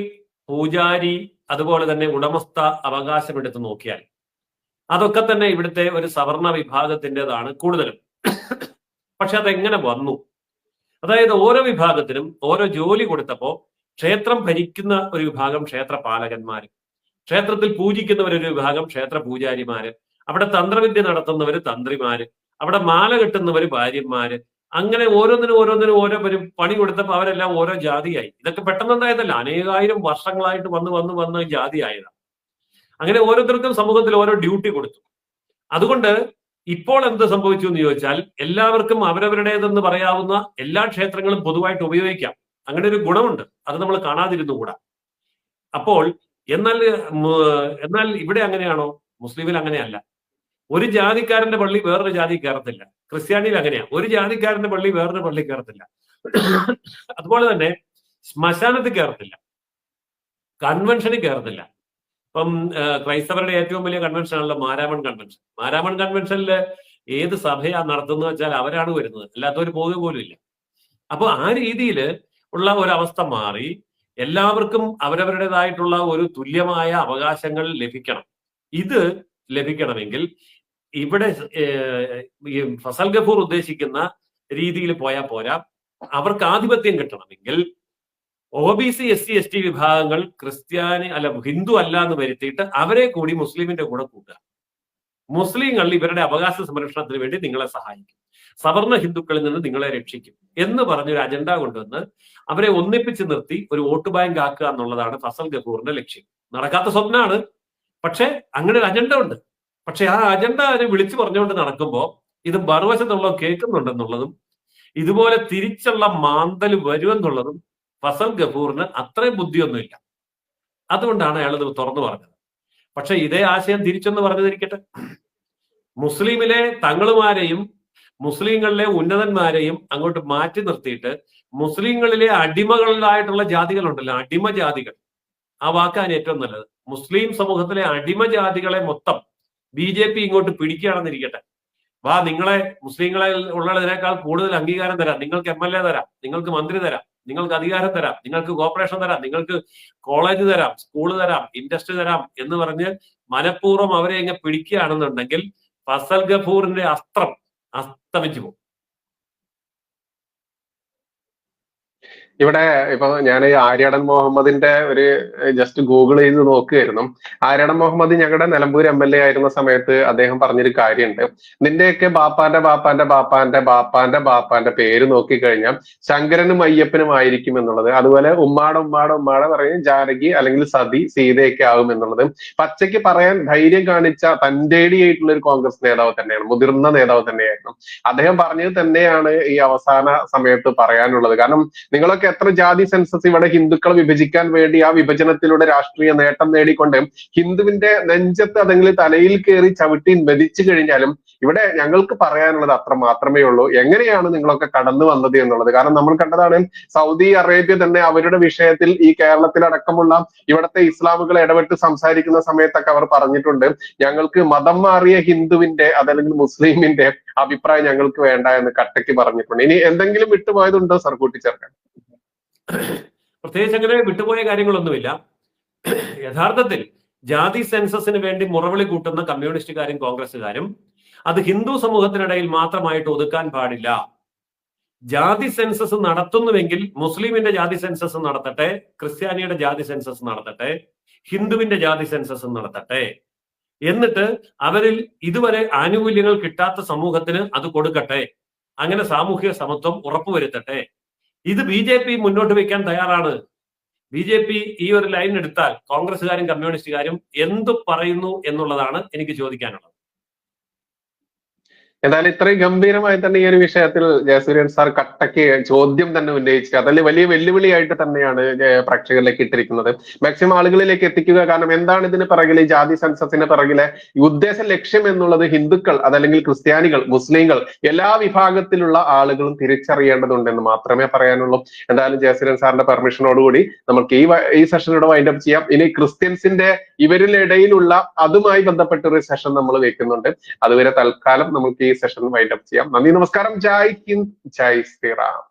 പൂജാരി, അതുപോലെ തന്നെ ഉടമസ്ഥ അവകാശം എടുത്ത് നോക്കിയാൽ അതൊക്കെ തന്നെ ഇവിടുത്തെ ഒരു സവർണ വിഭാഗത്തിൻ്റെതാണ് കൂടുതലും. പക്ഷെ അതെങ്ങനെ വന്നു? അതായത് ഓരോ വിഭാഗത്തിനും ഓരോ ജോലി കൊടുത്തപ്പോ ക്ഷേത്രം ഭരിക്കുന്ന ഒരു വിഭാഗം ക്ഷേത്രപാലകന്മാര്, ക്ഷേത്രത്തിൽ പൂജിക്കുന്നവരൊരു വിഭാഗം ക്ഷേത്ര പൂജാരിമാര്, അവിടെ തന്ത്രവിദ്യ നടത്തുന്നവര് തന്ത്രിമാര്, അവിടെ മാല കെട്ടുന്നവര് ഭാര്യന്മാര്, അങ്ങനെ ഓരോന്നിനും ഓരോ പണി കൊടുത്തപ്പോൾ അവരെല്ലാം ഓരോ ജാതിയായി. ഇതൊക്കെ പെട്ടെന്നുണ്ടായതല്ല, അനേകായിരം വർഷങ്ങളായിട്ട് വന്ന് ജാതിയായതാണ്. അങ്ങനെ ഓരോരുത്തർക്കും സമൂഹത്തിൽ ഓരോ ഡ്യൂട്ടി കൊടുത്തു. അതുകൊണ്ട് ഇപ്പോൾ എന്ത് സംഭവിച്ചു എന്ന് ചോദിച്ചാൽ എല്ലാവർക്കും അവരവരുടേതെന്ന് പറയാവുന്ന എല്ലാ ക്ഷേത്രങ്ങളും പൊതുവായിട്ട് ഉപയോഗിക്കാം. അങ്ങനെ ഒരു ഗുണമുണ്ട്, അത് നമ്മൾ കാണാതിരുന്നുകൂടാ. അപ്പോൾ എന്നാൽ ഇവിടെ അങ്ങനെയാണോ? മുസ്ലിമിൽ അങ്ങനെയല്ല. ഒരു ജാതിക്കാരന്റെ പള്ളി വേറൊരു ജാതി കയറത്തില്ല. ക്രിസ്ത്യാനിയിൽ അങ്ങനെയാ, ഒരു ജാതിക്കാരന്റെ പള്ളി വേറൊരു പള്ളി കയറത്തില്ല. അതുപോലെ തന്നെ ശ്മശാനത്തിൽ കയറത്തില്ല, കൺവെൻഷനിൽ കയറത്തില്ല. ഇപ്പം ക്രൈസ്തവരുടെ ഏറ്റവും വലിയ കൺവെൻഷൻ ആണല്ലോ മാരാമൺ കൺവെൻഷൻ. മാരാമൺ കൺവെൻഷനിൽ ഏത് സഭയാ നടത്തുന്നത് വെച്ചാൽ അവരാണ് വരുന്നത്, അല്ലാത്തവർ പോകുക പോലും ഇല്ല. അപ്പൊ ആ രീതിയിൽ ഉള്ള ഒരവസ്ഥ മാറി എല്ലാവർക്കും അവരവരുടേതായിട്ടുള്ള ഒരു തുല്യമായ അവകാശങ്ങൾ ലഭിക്കണം. ഇത് ലഭിക്കണമെങ്കിൽ ഇവിടെ ഫസൽ ഗഫൂർ ഉദ്ദേശിക്കുന്ന രീതിയിൽ പോയാൽ പോരാ. അവർക്ക് ആധിപത്യം കിട്ടണമെങ്കിൽ OBC, SC ST വിഭാഗങ്ങൾ ഹിന്ദു അല്ല എന്ന് വരുത്തിയിട്ട് അവരെ കൂടി മുസ്ലിമിന്റെ കൂടെ കൂട്ടുക. മുസ്ലിങ്ങൾ ഇവരുടെ അവകാശ സംരക്ഷണത്തിന് വേണ്ടി നിങ്ങളെ സഹായിക്കും, സവർണ ഹിന്ദുക്കളിൽ നിന്ന് നിങ്ങളെ രക്ഷിക്കും എന്ന് പറഞ്ഞൊരു അജണ്ട കൊണ്ടുവന്ന് അവരെ ഒന്നിപ്പിച്ച് നിർത്തി ഒരു വോട്ട് ബാങ്ക് ആക്കുക എന്നുള്ളതാണ് ഫസൽ ഗഫൂറിന്റെ ലക്ഷ്യം. നടക്കാത്ത സ്വപ്നമാണ്, പക്ഷെ അങ്ങനെ ഒരു അജണ്ട ഉണ്ട്. പക്ഷെ ആ അജണ്ട അവര് വിളിച്ചു പറഞ്ഞുകൊണ്ട് നടക്കുമ്പോൾ ഇത് മറുവശത്തുള്ള കേൾക്കുന്നുണ്ടെന്നുള്ളതും ഇതുപോലെ തിരിച്ചുള്ള മാന്തൽ വരുമെന്നുള്ളതും ഫസൽ ഗഫൂറിന് അത്രയും ബുദ്ധിയൊന്നുമില്ല. അതുകൊണ്ടാണ് അയാൾ ഇത് തുറന്നു പറഞ്ഞത്. പക്ഷെ ഇതേ ആശയം തിരിച്ചൊന്ന് പറഞ്ഞതിരിക്കട്ടെ. മുസ്ലിമിലെ തങ്ങളുമാരെയും മുസ്ലിങ്ങളിലെ ഉന്നതന്മാരെയും അങ്ങോട്ട് മാറ്റി നിർത്തിയിട്ട് മുസ്ലിങ്ങളിലെ അടിമകളായിട്ടുള്ള ജാതികളുണ്ടല്ലോ, അടിമ ജാതികൾ, ആ വാക്കാണ് ഏറ്റവും നല്ലത്. മുസ്ലിം സമൂഹത്തിലെ അടിമ ജാതികളെ മൊത്തം BJP ഇങ്ങോട്ട് പിടിക്കുകയാണെന്നിരിക്കട്ടെ. വാ, നിങ്ങളെ മുസ്ലിങ്ങളെ ഉള്ളതിനേക്കാൾ കൂടുതൽ അംഗീകാരം തരാം, നിങ്ങൾക്ക് MLA തരാം, നിങ്ങൾക്ക് മന്ത്രി തരാം, നിങ്ങൾക്ക് അധികാരം തരാം, നിങ്ങൾക്ക് കോർപ്പറേഷൻ തരാം, നിങ്ങൾക്ക് കോളേജ് തരാം, സ്കൂള് തരാം, ഇൻഡസ്ട്രി തരാം എന്ന് പറഞ്ഞ് മനഃപൂർവ്വം അവരെ ഇങ്ങനെ പിടിക്കുകയാണെന്നുണ്ടെങ്കിൽ ഫസൽ ഗഫൂറിന്റെ അസ്ത്രം അസ്തമിച്ചു പോകും. ഇവിടെ ഇപ്പൊ ഞാൻ ആര്യാടൻ മുഹമ്മദിന്റെ ഒരു ജസ്റ്റ് ഗൂഗിൾ ചെയ്ത് നോക്കുകയായിരുന്നു. ആര്യാടൻ മുഹമ്മദ് ഞങ്ങളുടെ നിലമ്പൂർ MLA ആയിരുന്ന സമയത്ത് അദ്ദേഹം പറഞ്ഞൊരു കാര്യമുണ്ട്. നിന്റെയൊക്കെ ബാപ്പാന്റെ ബാപ്പാന്റെ ബാപ്പാന്റെ ബാപ്പാന്റെ ബാപ്പാന്റെ പേര് നോക്കിക്കഴിഞ്ഞാൽ ശങ്കരനും അയ്യപ്പനും ആയിരിക്കും എന്നുള്ളത്. അതുപോലെ ഉമ്മാടെ പറയും ജാനകി അല്ലെങ്കിൽ സതി സീതയൊക്കെ ആകും എന്നുള്ളത് പച്ചയ്ക്ക് പറയാൻ ധൈര്യം കാണിച്ച തന്റേടിയായിട്ടുള്ള ഒരു കോൺഗ്രസ് നേതാവ് തന്നെയാണ്, മുതിർന്ന നേതാവ് തന്നെയായിരുന്നു. അദ്ദേഹം പറഞ്ഞത് തന്നെയാണ് ഈ അവസാന സമയത്ത് പറയാനുള്ളത്. കാരണം നിങ്ങളൊക്കെ എത്ര ജാതി സെൻസസ് ഇവിടെ ഹിന്ദുക്കളെ വിഭജിക്കാൻ വേണ്ടി ആ വിഭജനത്തിലൂടെ രാഷ്ട്രീയ നേട്ടം നേടിക്കൊണ്ട് ഹിന്ദുവിന്റെ നെഞ്ചത്ത് അതെങ്കിലും തലയിൽ കയറി ചവിട്ടി മെതിച്ചു കഴിഞ്ഞാലും ഇവിടെ ഞങ്ങൾക്ക് പറയാനുള്ളത് അത്ര മാത്രമേ ഉള്ളൂ. എങ്ങനെയാണ് നിങ്ങളൊക്കെ കടന്നു വന്നത് എന്നുള്ളത്. കാരണം നമ്മൾ കണ്ടതാണ് സൗദി അറേബ്യ തന്നെ അവരുടെ വിഷയത്തിൽ ഈ കേരളത്തിലടക്കമുള്ള ഇവിടുത്തെ ഇസ്ലാമുകൾ ഇടപെട്ട് സംസാരിക്കുന്ന സമയത്തൊക്കെ അവർ പറഞ്ഞിട്ടുണ്ട്, ഞങ്ങൾക്ക് മതം മാറിയ ഹിന്ദുവിന്റെ അതല്ലെങ്കിൽ മുസ്ലിമിന്റെ അഭിപ്രായം ഞങ്ങൾക്ക് വേണ്ട എന്ന് കട്ടയ്ക്ക് പറഞ്ഞിട്ടുണ്ട്. ഇനി എന്തെങ്കിലും വിട്ടുപോയതുണ്ടോ സർ കൂട്ടിച്ചേർക്കാൻ? പ്രത്യേകിച്ച് അങ്ങനെ വിട്ടുപോയ കാര്യങ്ങളൊന്നുമില്ല. യഥാർത്ഥത്തിൽ ജാതി സെൻസസിന് വേണ്ടി മുറവിളി കൂട്ടുന്ന കമ്മ്യൂണിസ്റ്റുകാരും കോൺഗ്രസ്സുകാരും അത് ഹിന്ദു സമൂഹത്തിനിടയിൽ മാത്രമായിട്ട് ഒതുക്കാൻ പാടില്ല. ജാതി സെൻസസ് നടത്തുന്നുവെങ്കിൽ മുസ്ലിമിന്റെ ജാതി സെൻസസ് നടത്തട്ടെ, ക്രിസ്ത്യാനിയുടെ ജാതി സെൻസസ് നടത്തട്ടെ, ഹിന്ദുവിന്റെ ജാതി സെൻസസ് നടത്തട്ടെ, എന്നിട്ട് അവരിൽ ഇതുവരെ ആനുകൂല്യങ്ങൾ കിട്ടാത്ത സമൂഹത്തിന് അത് കൊടുക്കട്ടെ, അങ്ങനെ സാമൂഹിക സമത്വം ഉറപ്പുവരുത്തട്ടെ. ഇത് BJP മുന്നോട്ട് വെക്കാൻ തയ്യാറാണ്. BJP ഈ ഒരു ലൈൻ എടുത്താൽ കോൺഗ്രസ്സുകാരും കമ്മ്യൂണിസ്റ്റുകാരും എന്തു പറയുന്നു എന്നുള്ളതാണ് എനിക്ക് ചോദിക്കാനുള്ളത്. എന്തായാലും ഇത്രയും ഗംഭീരമായി തന്നെ ഈ ഒരു വിഷയത്തിൽ ജയസൂര്യൻ സാർ കട്ടയ്ക്ക് ചോദ്യം തന്നെ ഉന്നയിച്ചു. അതിൽ വലിയ വെല്ലുവിളിയായിട്ട് തന്നെയാണ് പ്രേക്ഷകരിലേക്ക് ഇട്ടിരിക്കുന്നത്. മാക്സിമം ആളുകളിലേക്ക് എത്തിക്കുക. കാരണം എന്താണ് ഇതിന് പിറകിലെ ജാതി സെൻസസിന് പിറകിലെ ഉദ്ദേശ ലക്ഷ്യം എന്നുള്ളത് ഹിന്ദുക്കൾ അതല്ലെങ്കിൽ ക്രിസ്ത്യാനികൾ മുസ്ലിങ്ങൾ എല്ലാ വിഭാഗത്തിലുള്ള ആളുകളും തിരിച്ചറിയേണ്ടതുണ്ടെന്ന് മാത്രമേ പറയാനുള്ളൂ. എന്തായാലും ജയസൂര്യൻ സാറിന്റെ പെർമിഷനോടുകൂടി നമുക്ക് ഈ സെഷനോട് വൈൻഡ് അപ്പ് ചെയ്യാം. ഇനി ക്രിസ്ത്യൻസിന്റെ ഇവരിലിടയിലുള്ള അതുമായി ബന്ധപ്പെട്ട ഒരു സെഷൻ നമ്മൾ വെക്കുന്നുണ്ട്. അതുവരെ തൽക്കാലം നമുക്ക് ഈ സെഷൻ വൈൻഡ് അപ്പ് ചെയ്യാം. നന്ദി, നമസ്കാരം. ജയ് ഹിന്ദ്, ജയ് ശ്രീറാം.